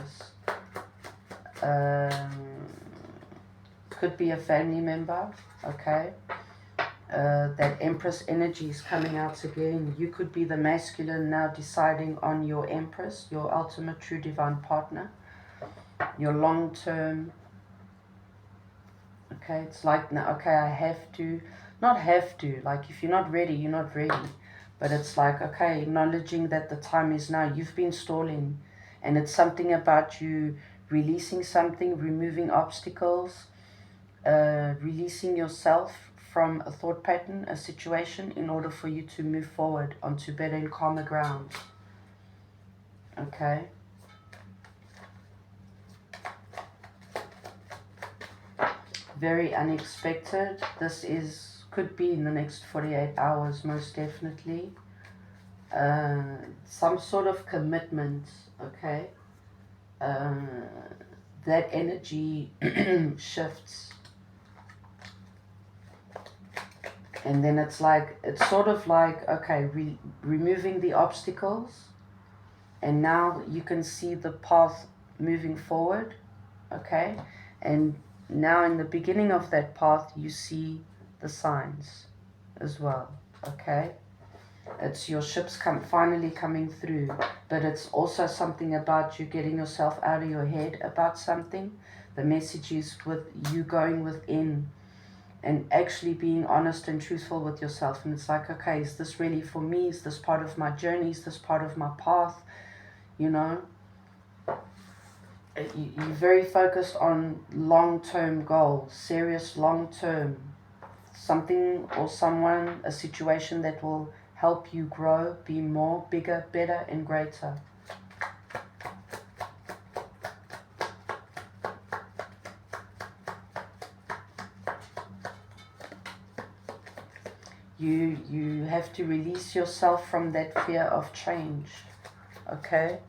Could be a family member, okay? That Empress energy is coming out again. You could be the masculine now deciding on your Empress, your ultimate true divine partner, your long-term. Okay, it's like, now, okay, I have to, not have to, like if you're not ready, you're not ready. But it's like, okay, acknowledging that the time is now. You've been stalling, and it's something about you releasing something, removing obstacles, releasing yourself from a thought pattern, a situation, in order for you to move forward onto better and calmer ground. Okay? Very unexpected. This could be in the next 48 hours, most definitely. Some sort of commitment, okay? That energy shifts. And then it's sort of like, okay, removing the obstacles. And now you can see the path moving forward, okay? And now in the beginning of that path, you see the signs as well, okay? It's your ships finally coming through, but it's also something about you getting yourself out of your head about something. The message is with you going within and actually being honest and truthful with yourself. And it's like, okay, is this really for me? Is this part of my journey? Is this part of my path? You know, you're very focused on long-term goals, serious long-term, something or someone, a situation that will help you grow, be more, bigger, better, and greater. You have to release yourself from that fear of change, okay?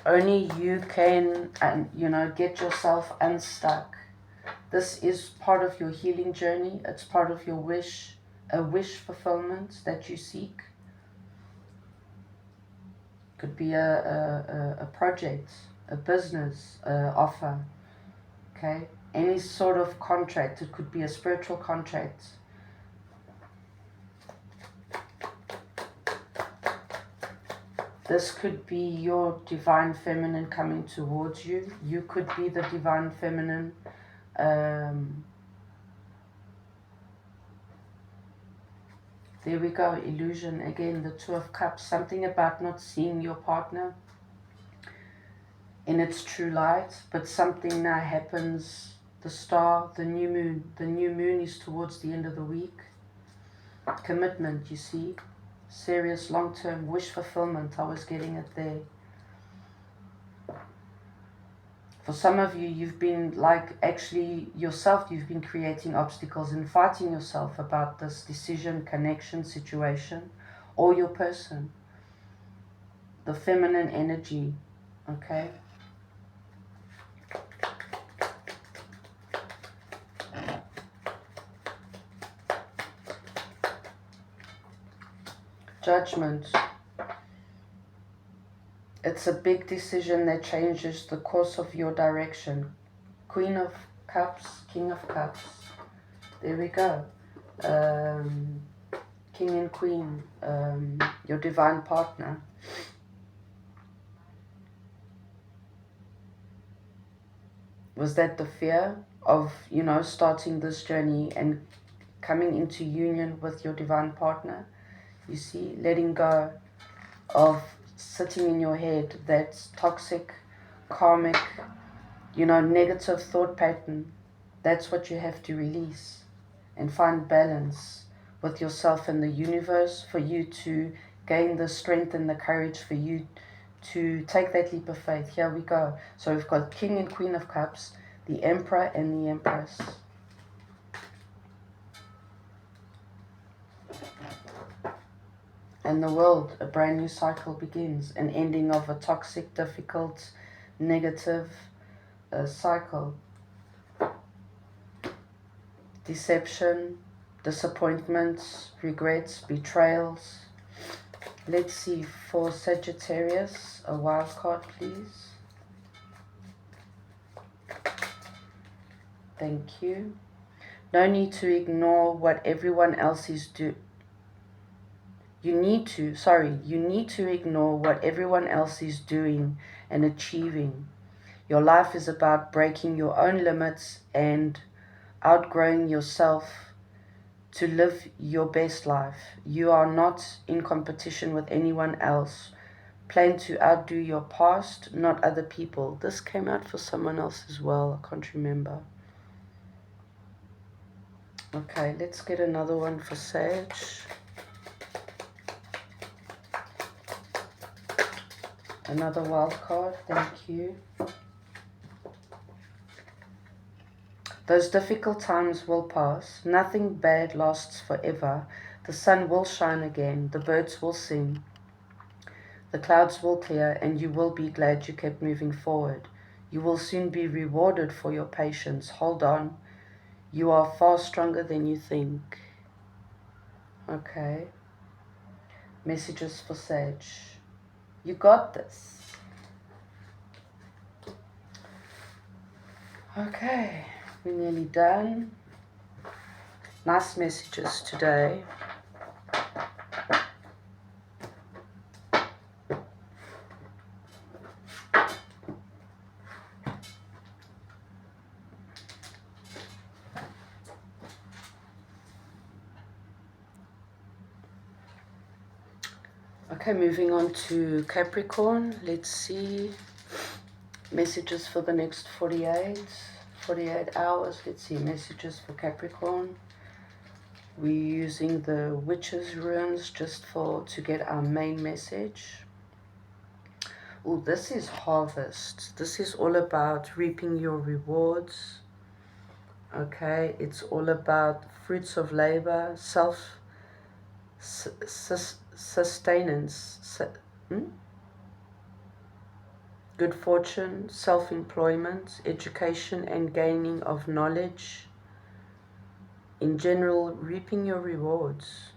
Only you can, you know, get yourself unstuck. This is part of your healing journey. It's part of your a wish fulfillment that you seek. Could be a project, a business offer, okay? Any sort of contract. It could be a spiritual contract. This could be your divine feminine coming towards you. You could be the divine feminine. There we go, illusion again, the Two of Cups. Something about not seeing your partner in its true light, but something now happens. The star, the new moon. The new moon is towards the end of the week. Commitment, you see. Serious, long-term wish fulfillment. I was getting it there. For some of you, you've been actually yourself, you've been creating obstacles and fighting yourself about this decision, connection, situation, or your person. The feminine energy, okay? Judgment. It's a big decision that changes the course of your direction. Queen of Cups, King of Cups. There we go. King and Queen, your divine partner. Was that the fear of, you know, starting this journey and coming into union with your divine partner? You see, letting go of sitting in your head that's toxic, karmic, you know, negative thought pattern. That's what you have to release and find balance with yourself and the universe for you to gain the strength and the courage for you to take that leap of faith. Here we go. So we've got King and Queen of Cups, the Emperor and the Empress. And the world, a brand new cycle begins, an ending of a toxic, difficult, negative cycle. Deception, disappointments, regrets, betrayals. Let's see, for Sagittarius, a wild card, please. Thank you. No need to ignore what everyone else is doing. You need to ignore what everyone else is doing and achieving. Your life is about breaking your own limits and outgrowing yourself to live your best life. You are not in competition with anyone else. Plan to outdo your past, not other people. This came out for someone else as well. I can't remember. Okay, let's get another one for Sage. Another wild card, thank you. Those difficult times will pass. Nothing bad lasts forever. The sun will shine again. The birds will sing. The clouds will clear, and you will be glad you kept moving forward. You will soon be rewarded for your patience. Hold on. You are far stronger than you think. Okay. Messages for Sage. You got this. Okay, we're nearly done. Nice messages today. Okay, moving on to Capricorn. Let's see. Messages for the next 48 hours. Let's see, messages for Capricorn. We're using the Witch's runes just to get our main message. Oh, this is harvest. This is all about reaping your rewards. Okay, it's all about fruits of labor, sustenance, good fortune, self-employment, education and gaining of knowledge. In general, reaping your rewards.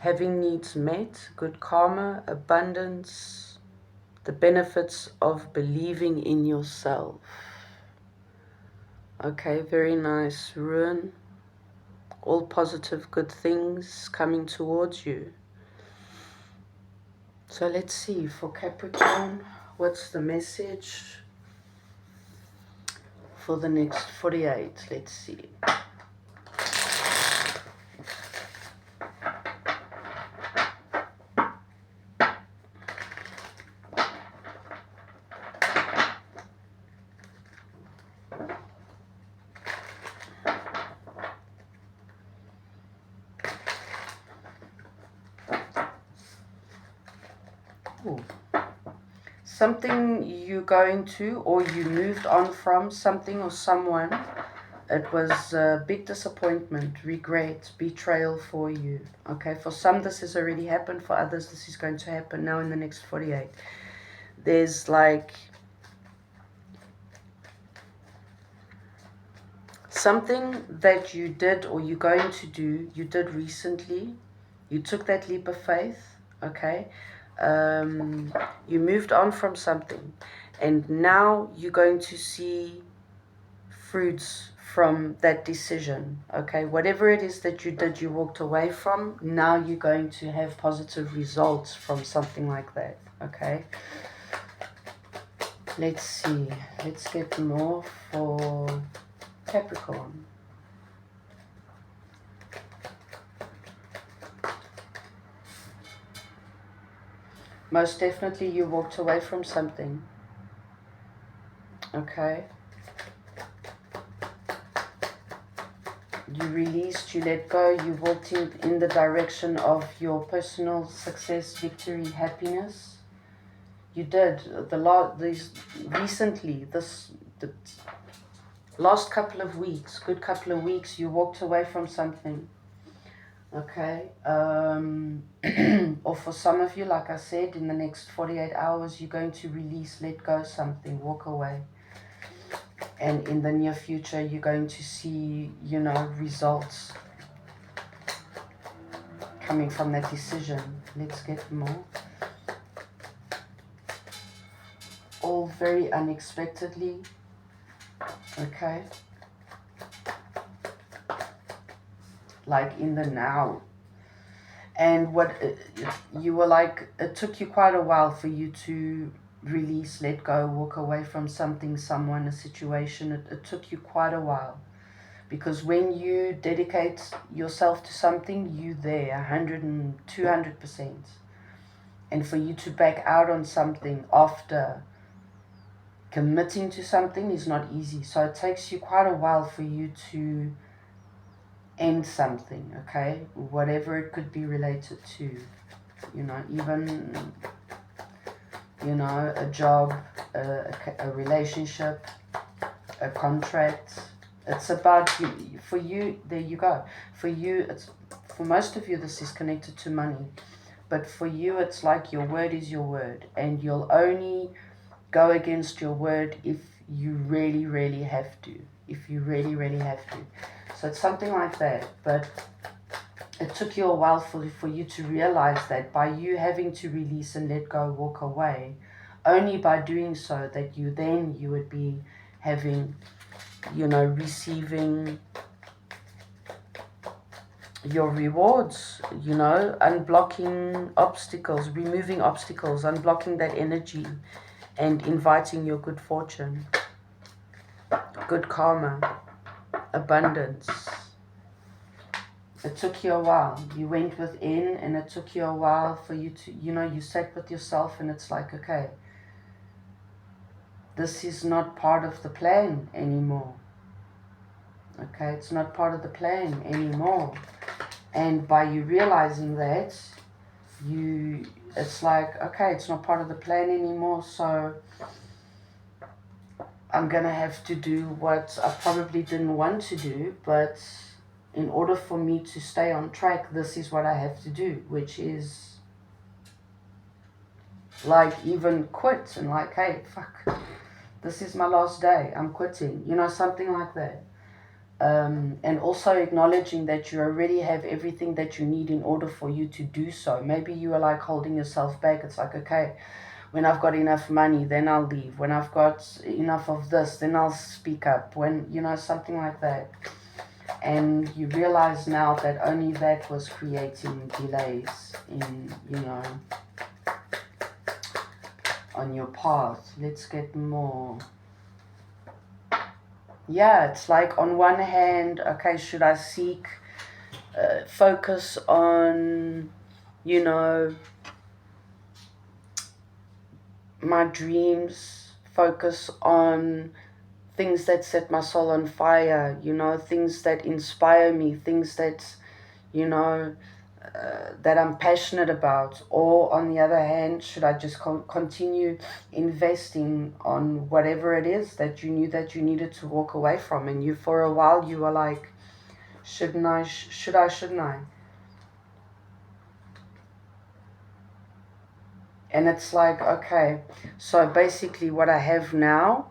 Having needs met, good karma, abundance, the benefits of believing in yourself. Okay, very nice rune. All positive good things coming towards you. So let's see, for Capricorn, what's the message for the next 48? Let's see. Ooh. Something you're going to, or you moved on from something or someone. It was a big disappointment, regret, betrayal for you. Okay, for some this has already happened, for others this is going to happen now in the next 48. There's like something that you did or you're going to do, you did recently. You took that leap of faith, okay? You moved on from something, and now you're going to see fruits from that decision, okay? Whatever it is that you did, you walked away from, now you're going to have positive results from something like that, okay? Let's see. Let's get more for Capricorn. Most definitely you walked away from something, okay? You released, you let go, you walked in the direction of your personal success, victory, happiness. You did. The last couple of weeks, good couple of weeks, you walked away from something, okay? Or for some of you, like I said, in the next 48 hours, you're going to release, let go something, walk away. And in the near future, you're going to see, you know, results coming from that decision. Let's get more. All very unexpectedly, okay? Like in the now. And what you were like, it took you quite a while for you to release, let go, walk away from something, someone, a situation. It took you quite a while, because when you dedicate yourself to something, you there 100 and 200%. And for you to back out on something after committing to something is not easy. So it takes you quite a while for you to end something, okay? Whatever it could be related to, you know, even, you know, a job, a relationship, a contract. It's about you. For you, there you go. For you, it's, for most of you, this is connected to money. But for you, it's like your word is your word. And you'll only go against your word if you really, really have to. If you really, really have to. So it's something like that. But it took you a while for you to realize that by you having to release and let go, walk away, only by doing so that you would be having, you know, receiving your rewards, you know, unblocking obstacles, removing obstacles, unblocking that energy, and inviting your good fortune, good karma, abundance. It took you a while. You went within, and it took you a while for you to, you know, you sat with yourself, and it's like, okay, this is not part of the plan anymore. Okay, it's not part of the plan anymore. And by you realizing that, it's like, okay, it's not part of the plan anymore, so I'm gonna have to do what I probably didn't want to do, but in order for me to stay on track, this is what I have to do, which is like even quit and like, hey, fuck, this is my last day, I'm quitting, you know, something like that. And also acknowledging that you already have everything that you need in order for you to do so. Maybe you are like holding yourself back. It's like, okay, when I've got enough money, then I'll leave. When I've got enough of this, then I'll speak up. When, you know, something like that. And you realize now that only that was creating delays in, you know, on your path. Let's get more. Yeah, it's like on one hand, okay, should I focus on, you know, my dreams, focus on things that set my soul on fire, you know, things that inspire me, things that, you know, that I'm passionate about? Or on the other hand, should I just continue investing on whatever it is that you knew that you needed to walk away from? And you, for a while, you were like, shouldn't I, shouldn't I? And it's like, okay, so basically what I have now,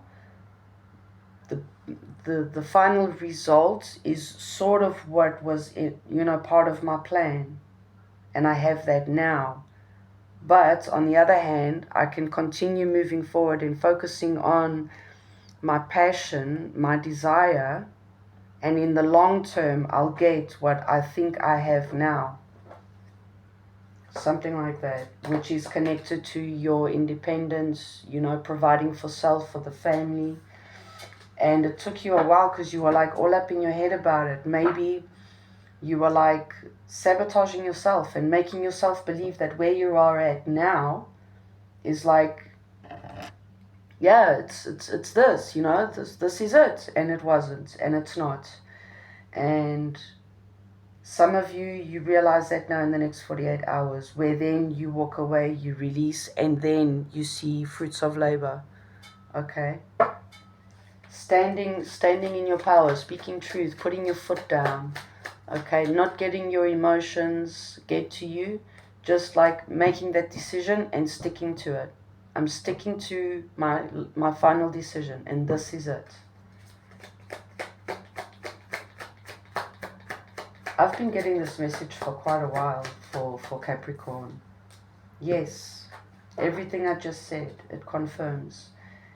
the final result is sort of what was, you know, part of my plan. And I have that now. But on the other hand, I can continue moving forward and focusing on my passion, my desire, And in the long term, I'll get what I think I have now. Something like that, which is connected to your independence, you know, providing for self, for the family. And it took you a while because you were like all up in your head about it. Maybe you were like sabotaging yourself and making yourself believe that where you are at now is like, yeah, it's this, you know, this is it. And it wasn't, and it's not. And some of you realize that now in the next 48 hours, where then you walk away, you release, and then you see fruits of labor. Okay? Standing in your power, speaking truth, putting your foot down. Okay? Not getting your emotions get to you, just like making that decision and sticking to it. I'm sticking to my final decision, and this is it. I've been getting this message for quite a while for Capricorn. Yes, everything I just said, it confirms.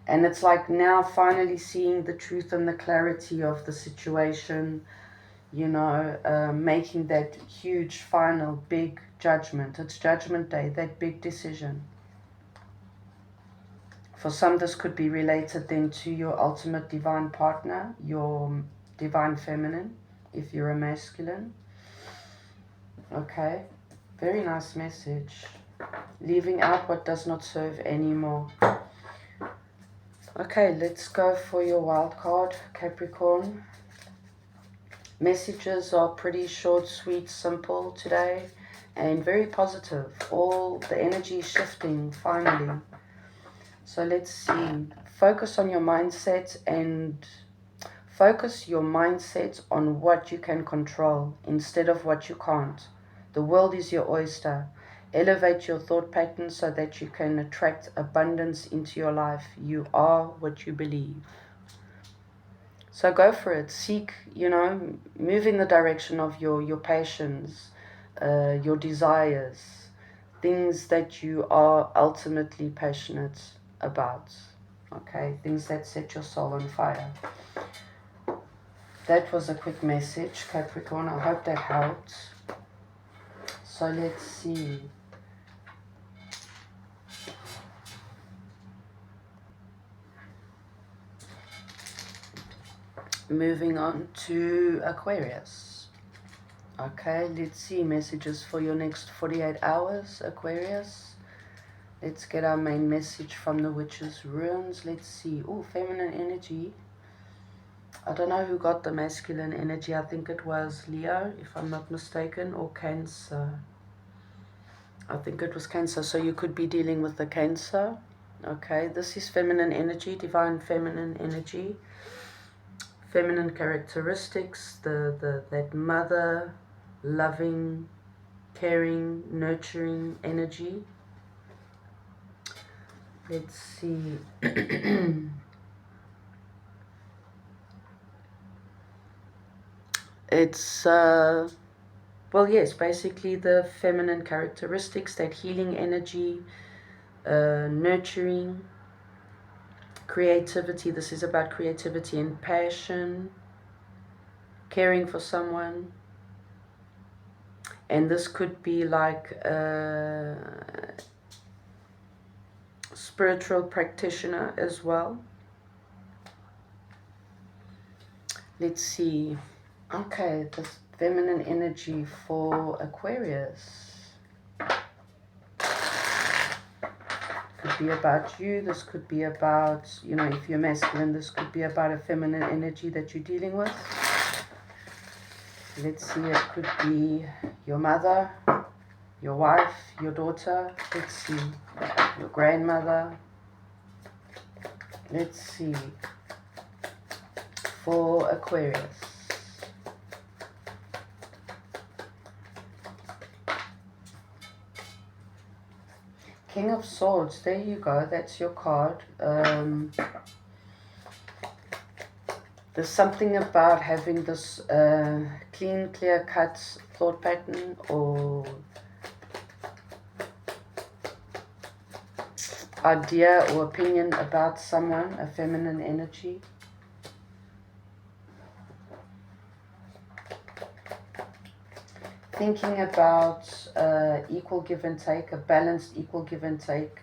And it's like now finally seeing the truth and the clarity of the situation, you know, making that huge, final, big judgment. It's Judgment Day, that big decision. For some, this could be related then to your ultimate divine partner, your divine feminine, if you're a masculine. Okay, very nice message. Leaving out what does not serve anymore. Okay, let's go for your wild card, Capricorn. Messages are pretty short, sweet, simple today, and very positive. All the energy is shifting finally. So let's see. Focus on your mindset and focus your mindset on what you can control instead of what you can't. The world is your oyster. Elevate your thought patterns so that you can attract abundance into your life. You are what you believe. So go for it. Seek, you know, move in the direction of your passions, your desires, things that you are ultimately passionate about. Okay, things that set your soul on fire. That was a quick message, Capricorn. I hope that helped. So let's see. Moving on to Aquarius. Okay, let's see messages for your next 48 hours, Aquarius. Let's get our main message from the Witch's Runes. Let's see. Oh, feminine energy. I don't know who got the masculine energy. I think it was Leo, if I'm not mistaken, or Cancer. I think it was Cancer. So you could be dealing with the Cancer. Okay, this is feminine energy, divine feminine energy. Feminine characteristics, that mother, loving, caring, nurturing energy. Let's see. It's well, yes, basically the feminine characteristics, that healing energy, nurturing, creativity. This is about creativity and passion, caring for someone. And this could be like a spiritual practitioner as well. Let's see. Okay, the feminine energy for Aquarius. Could be about you. This could be about, you know, if you're masculine, this could be about a feminine energy that you're dealing with. Let's see, it could be your mother, your wife, your daughter. Let's see, your grandmother. Let's see, for Aquarius. King of Swords, there you go, that's your card. There's something about having this clean, clear-cut thought pattern or idea or opinion about someone, a feminine energy. thinking about equal give and take, a balanced equal give and take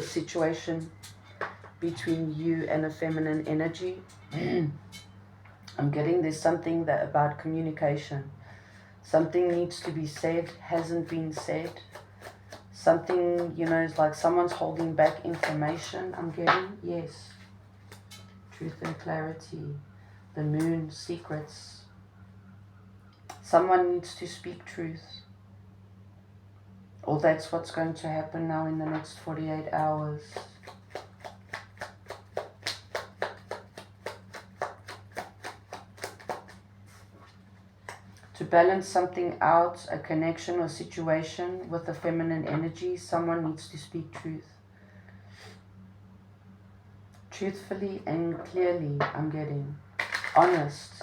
situation between you and a feminine energy. I'm getting there's something that about communication. Something needs to be said, hasn't been said. Something, you know, is like someone's holding back information. I'm getting, yes. Truth and clarity. The moon, secrets. Someone needs to speak truth. Or that's what's going to happen now in the next 48 hours. To balance something out, a connection or situation with the feminine energy, someone needs to speak truth. Truthfully and clearly, I'm getting. Honest.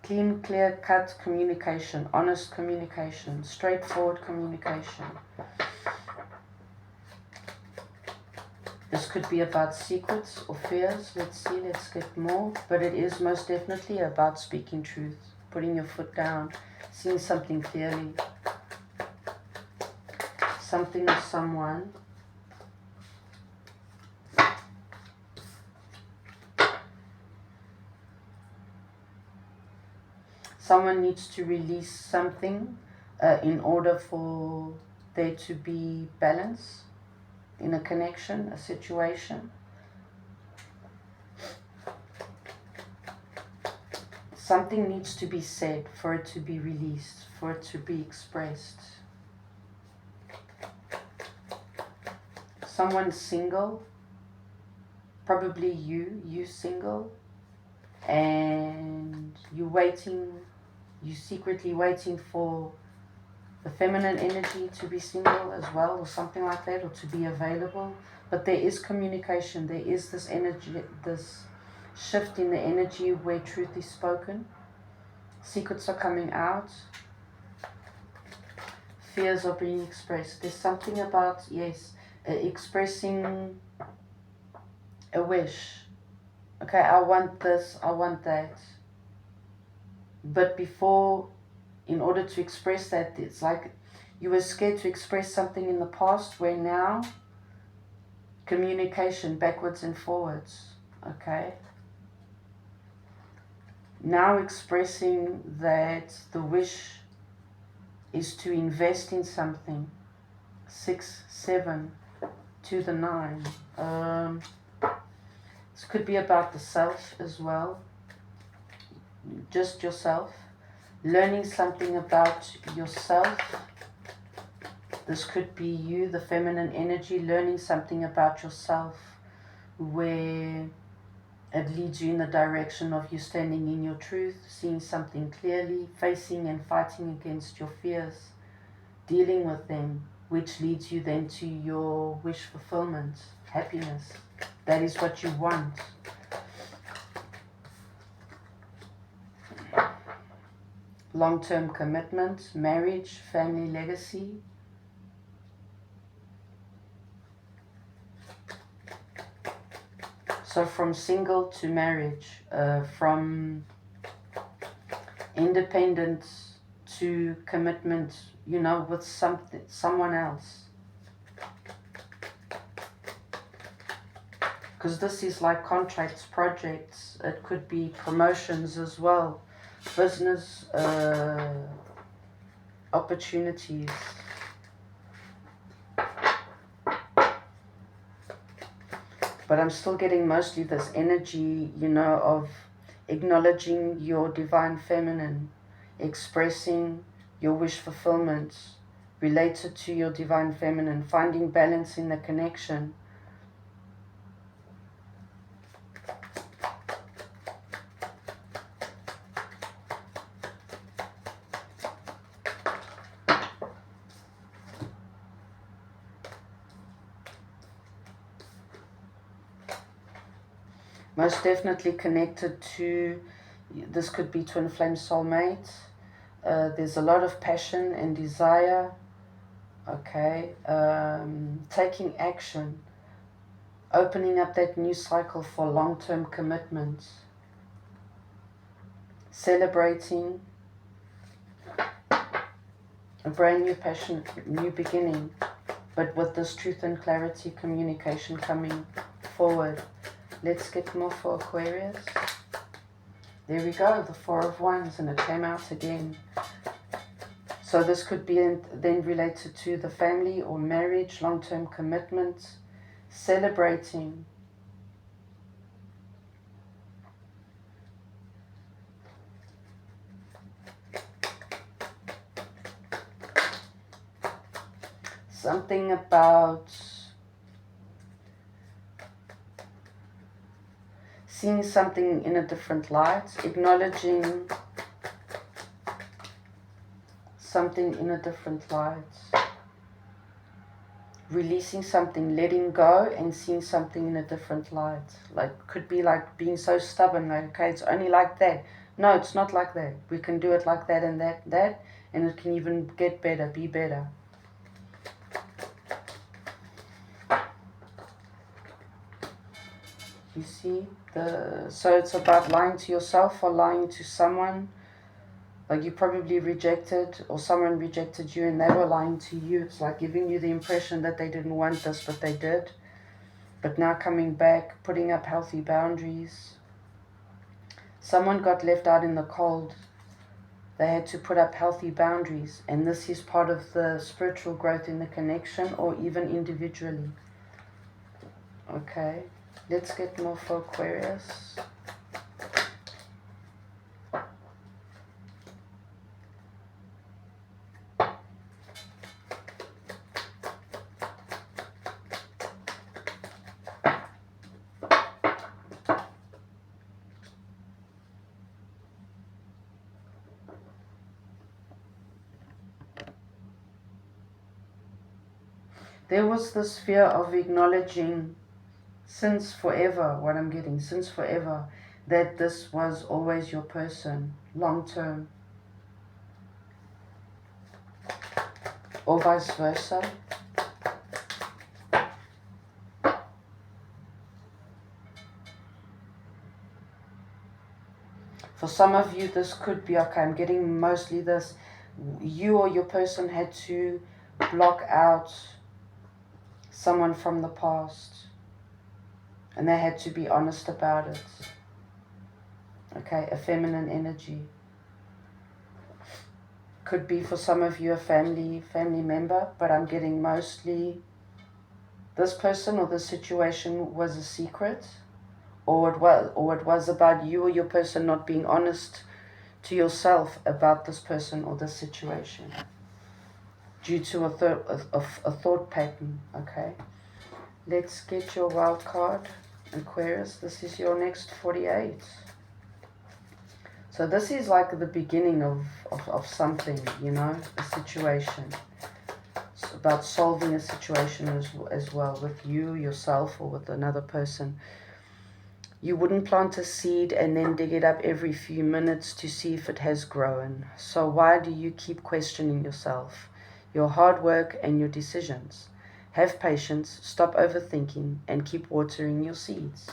Clean, clear-cut communication. Honest communication. Straightforward communication. This could be about secrets or fears. Let's see, let's get more. But it is most definitely about speaking truth. Putting your foot down. Seeing something clearly. Something or someone. Someone needs to release something in order for there to be balance in a connection, a situation. Something needs to be said for it to be released, for it to be expressed. Someone single, probably you single, and you're secretly waiting for the feminine energy to be single as well, or something like that, or to be available. But there is communication, there is this energy, this shift in the energy where truth is spoken. Secrets are coming out. Fears are being expressed. There's something about, yes, expressing a wish. Okay, I want this, I want that. But before, in order to express that, it's like you were scared to express something in the past, where now, communication backwards and forwards, okay? Now expressing that the wish is to invest in something. 6, 7, to the 9. This could be about the self as well. Just yourself. Learning something about yourself. This could be you, the feminine energy, learning something about yourself where it leads you in the direction of you standing in your truth, seeing something clearly, facing and fighting against your fears, dealing with them, which leads you then to your wish fulfillment, happiness. That is what you want. Long-term commitment, marriage, family legacy. So from single to marriage, from independence to commitment, you know, with someone else. Because this is like contracts, projects, it could be promotions as well, business opportunities. But I'm still getting mostly this energy, you know, of acknowledging your divine feminine, expressing your wish fulfillment related to your divine feminine, finding balance in the connection. Most definitely connected to, this could be twin flame soulmates. There's a lot of passion and desire. Okay, taking action, opening up that new cycle for long-term commitments, celebrating, A brand new passion, new beginning. But with this truth and clarity, communication coming forward. Let's get more for Aquarius. There we go, the Four of Wands, and it came out again. So this could be then related to the family or marriage, long-term commitment, celebrating. Something about seeing something in a different light, acknowledging something in a different light, releasing something, letting go and seeing something in a different light. Like, could be like being so stubborn, like, okay, it's only like that. No, it's not like that. We can do it like that and that, and it can even get better, be better. You see, so it's about lying to yourself or lying to someone. Like you probably rejected, or someone rejected you and they were lying to you. It's like giving you the impression that they didn't want this, but they did. But now coming back, putting up healthy boundaries. Someone got left out in the cold. They had to put up healthy boundaries. And this is part of the spiritual growth in the connection, or even individually. Okay, let's get more for Aquarius. There was this fear of acknowledging since forever, what I'm getting, since forever, that this was always your person, long term. Or vice versa. For some of you, this could be, okay, I'm getting mostly this, you or your person had to block out someone from the past. And they had to be honest about it. Okay, a feminine energy. Could be for some of you a family member, but I'm getting mostly this person or this situation was a secret, or it was about you or your person not being honest to yourself about this person or this situation due to a thought pattern. Okay, let's get your wild card, Aquarius. This is your next 48. So this is like the beginning of something, you know, a situation. It's about solving a situation as well with you, yourself, or with another person. You wouldn't plant a seed and then dig it up every few minutes to see if it has grown. So why do you keep questioning yourself, your hard work and your decisions? Have patience, stop overthinking, and keep watering your seeds.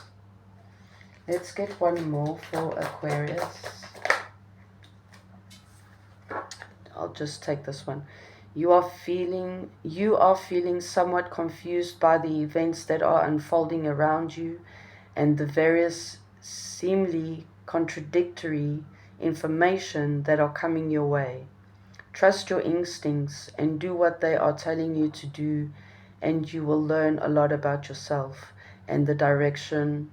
Let's get one more for Aquarius. I'll just take this one. You are feeling somewhat confused by the events that are unfolding around you and the various seemingly contradictory information that are coming your way. Trust your instincts and do what they are telling you to do, and you will learn a lot about yourself and the direction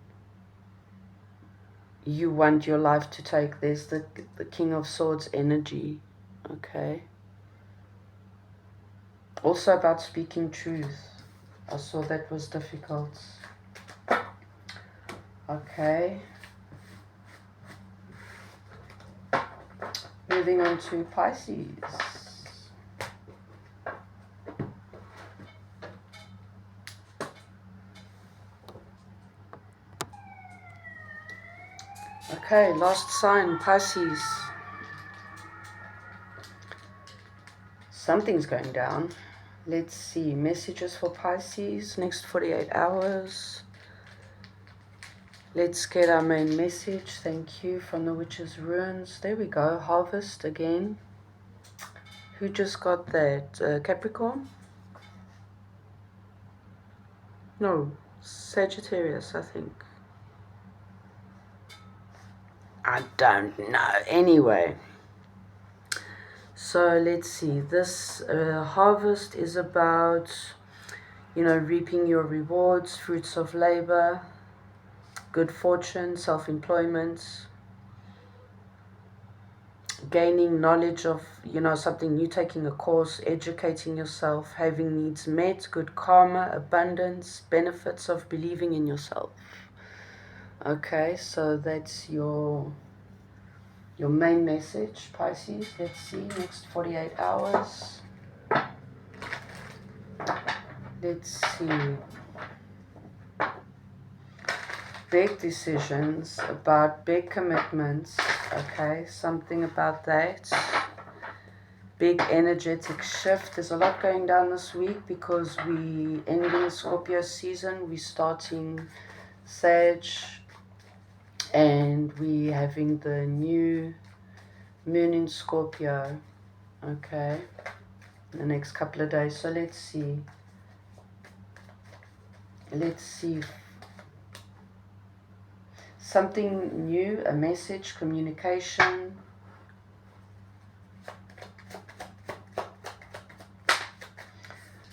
you want your life to take. There's the King of Swords energy. Okay. Also about speaking truth. I saw that was difficult. Okay. Moving on to Pisces. Okay, last sign, Pisces. Something's going down. Let's see, messages for Pisces, next 48 hours. Let's get our main message. Thank you, from the Witch's Runes. There we go, harvest again. Who just got that? Capricorn? No, Sagittarius, I think. I don't know. Anyway, so let's see. This harvest is about, reaping your rewards, fruits of labor, good fortune, self-employment, gaining knowledge of, something new, taking a course, educating yourself, having needs met, good karma, abundance, benefits of believing in yourself. Okay, so that's your main message, Pisces. Let's see, next 48 hours. Let's see. Big decisions, about big commitments. Okay, something about that. Big energetic shift. There's a lot going down this week because we ending Scorpio season. We're starting Sag, and we having the new moon in Scorpio. Okay, in the next couple of days. So let's see. Something new, a message, communication.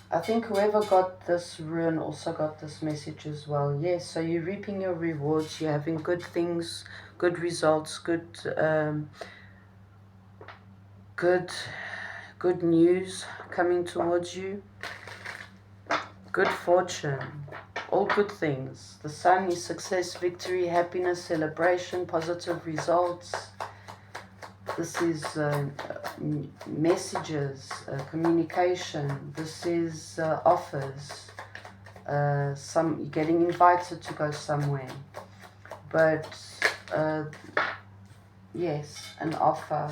I think whoever got this rune also got this message as well. Yes, so you're reaping your rewards, you're having good things, good results, good news coming towards you. Good fortune, all good things. The sun is success, victory, happiness, celebration, positive results. This is messages, communication. This is offers. You're getting invited to go somewhere. But yes, an offer.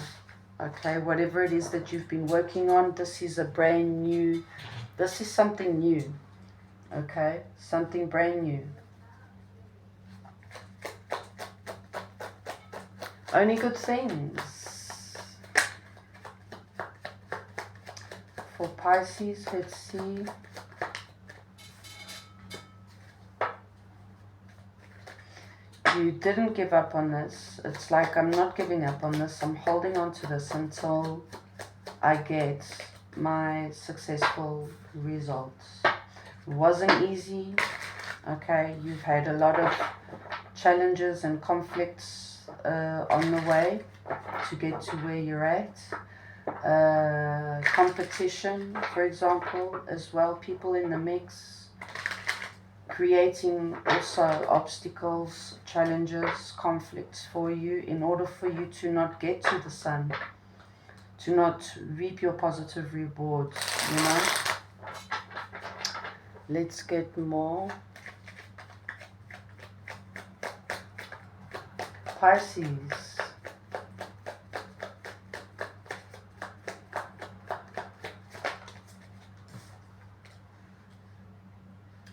Okay, whatever it is that you've been working on, this is this is something new. Okay, something brand new. Only good things. For Pisces, let's see. You didn't give up on this. It's like, I'm not giving up on this. I'm holding on to this until I get my successful results. It wasn't easy. Okay, you've had a lot of challenges and conflicts on the way to get to where you're at. Competition, for example, as well, people in the mix, creating also obstacles, challenges, conflicts for you in order for you to not get to the sun, to not reap your positive rewards, Let's get more. Pisces.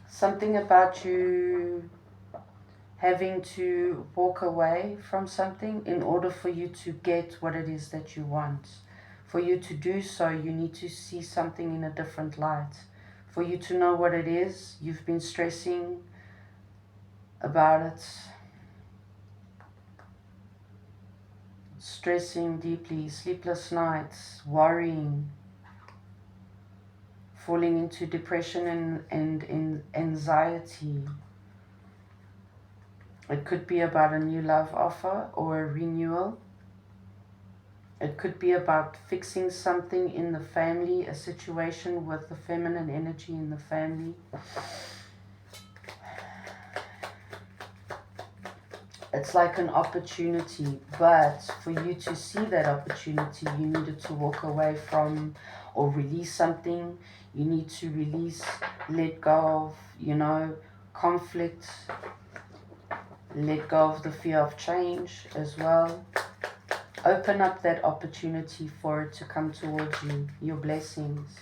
Something about you having to walk away from something in order for you to get what it is that you want. For you to do so, you need to see something in a different light. For you to know what it is, you've been stressing about it. Stressing deeply, sleepless nights, worrying, falling into depression and anxiety. It could be about a new love offer or a renewal. It could be about fixing something in the family, a situation with the feminine energy in the family. It's like an opportunity, but for you to see that opportunity, you needed to walk away from or release something. You need to release, let go of, conflict, let go of the fear of change as well. Open up that opportunity for it to come towards you, your blessings.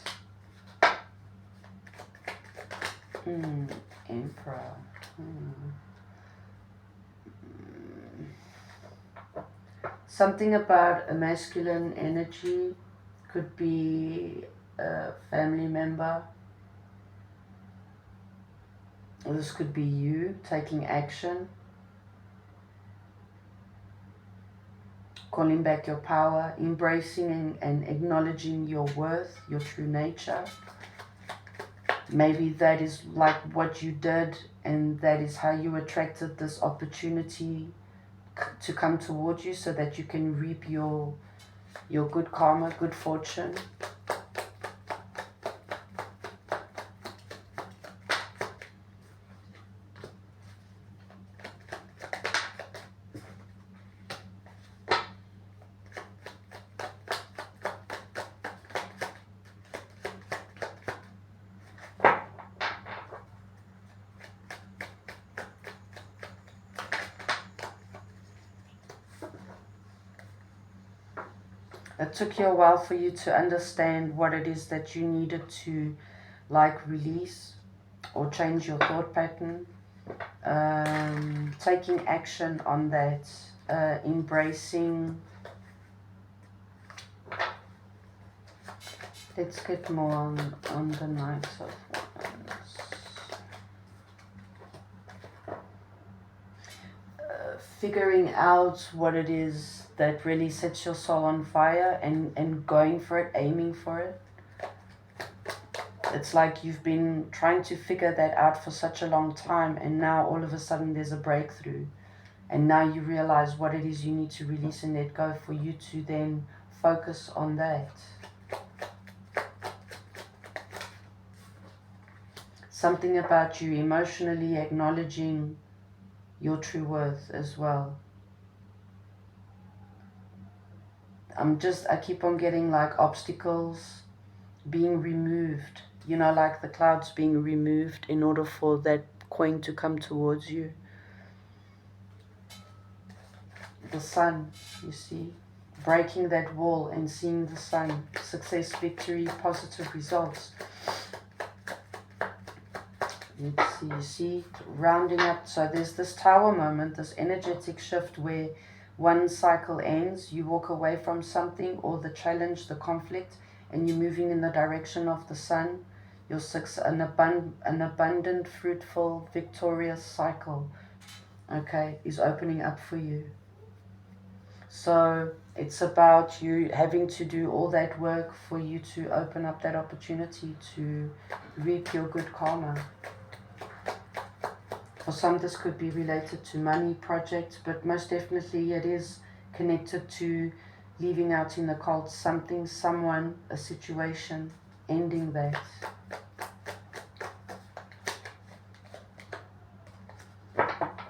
Emperor. Something about a masculine energy Could be a family member. This could be you taking action, calling back your power, embracing and acknowledging your worth, your true nature. Maybe that is like what you did, and that is how you attracted this opportunity to come towards you, so that you can reap your good karma, good fortune. It took you a while for you to understand what it is that you needed to like release or change your thought pattern. Taking action on that, embracing. Let's get more on the Knight of Wands. Figuring out what it is that really sets your soul on fire, and going for it, aiming for it. It's like you've been trying to figure that out for such a long time, and now all of a sudden there's a breakthrough, and now you realize what it is you need to release and let go for you to then focus on that. Something about you emotionally acknowledging your true worth as well. I keep on getting like obstacles being removed, you know, like the clouds being removed in order for that coin to come towards you. The sun, you see, breaking that wall and seeing the sun, success, victory, positive results. Let's see, you see, rounding up. So there's this tower moment, this energetic shift where one cycle ends, you walk away from something or the challenge, the conflict, and you're moving in the direction of the sun. An abundant, fruitful, victorious cycle, okay, is opening up for you. So it's about you having to do all that work for you to open up that opportunity to reap your good karma. For some, this could be related to money, projects, but most definitely it is connected to leaving out in the cold something, someone, a situation, ending that.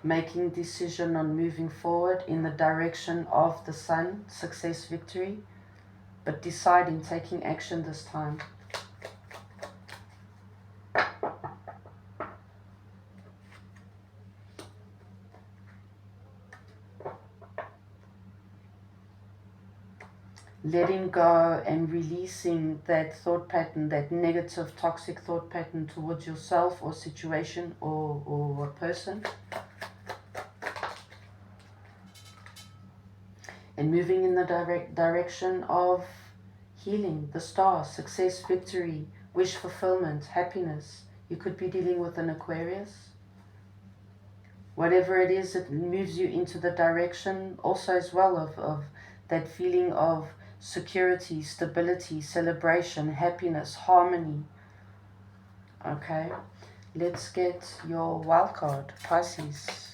Making decision on moving forward in the direction of the sun, success, victory, but deciding, taking action this time. Letting go and releasing that thought pattern, that negative, toxic thought pattern towards yourself or situation or a person. And moving in the direction of healing, the star, success, victory, wish fulfillment, happiness. You could be dealing with an Aquarius. Whatever it is, it moves you into the direction also as well of that feeling of security, stability, celebration, happiness, harmony. Okay, let's get your wild card, Pisces.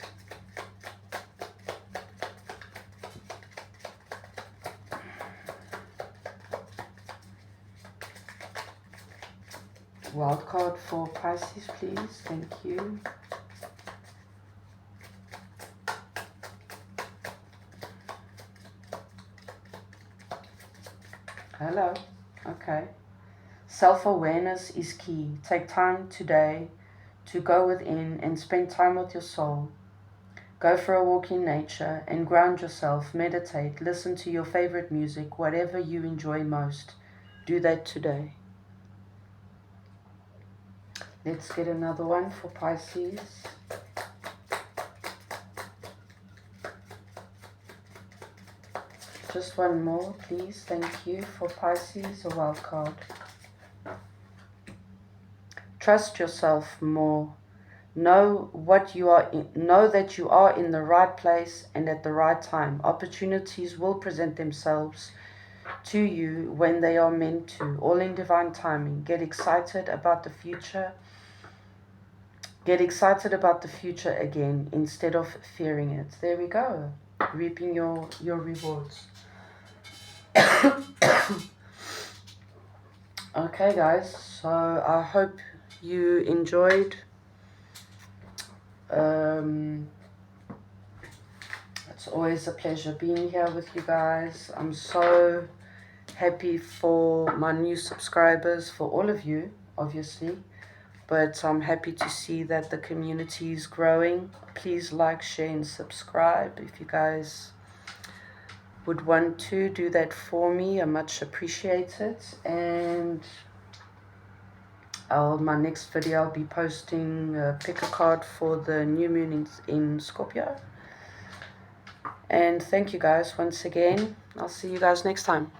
Wild card for Pisces, please. Thank you. Hello. Okay. Self-awareness is key. Take time today to go within and spend time with your soul. Go for a walk in nature and ground yourself. Meditate. Listen to your favorite music. Whatever you enjoy most. Do that today. Let's get another one for Pisces. Just one more, please. Thank you. For Pisces, a wild card. Trust yourself more. Know that you are in the right place and at the right time. Opportunities will present themselves to you when they are meant to, all in divine timing. Get excited about the future. Get excited about the future again instead of fearing it. There we go. Reaping your rewards. Okay, guys. So I hope you enjoyed. It's always a pleasure being here with you guys. I'm so happy for my new subscribers, for all of you, obviously. But I'm happy to see that the community is growing. Please like, share, and subscribe if you guys would want to do that for me. I much appreciate it. And my next video, I'll be posting pick a card for the new moon in Scorpio. And thank you guys once again. I'll see you guys next time.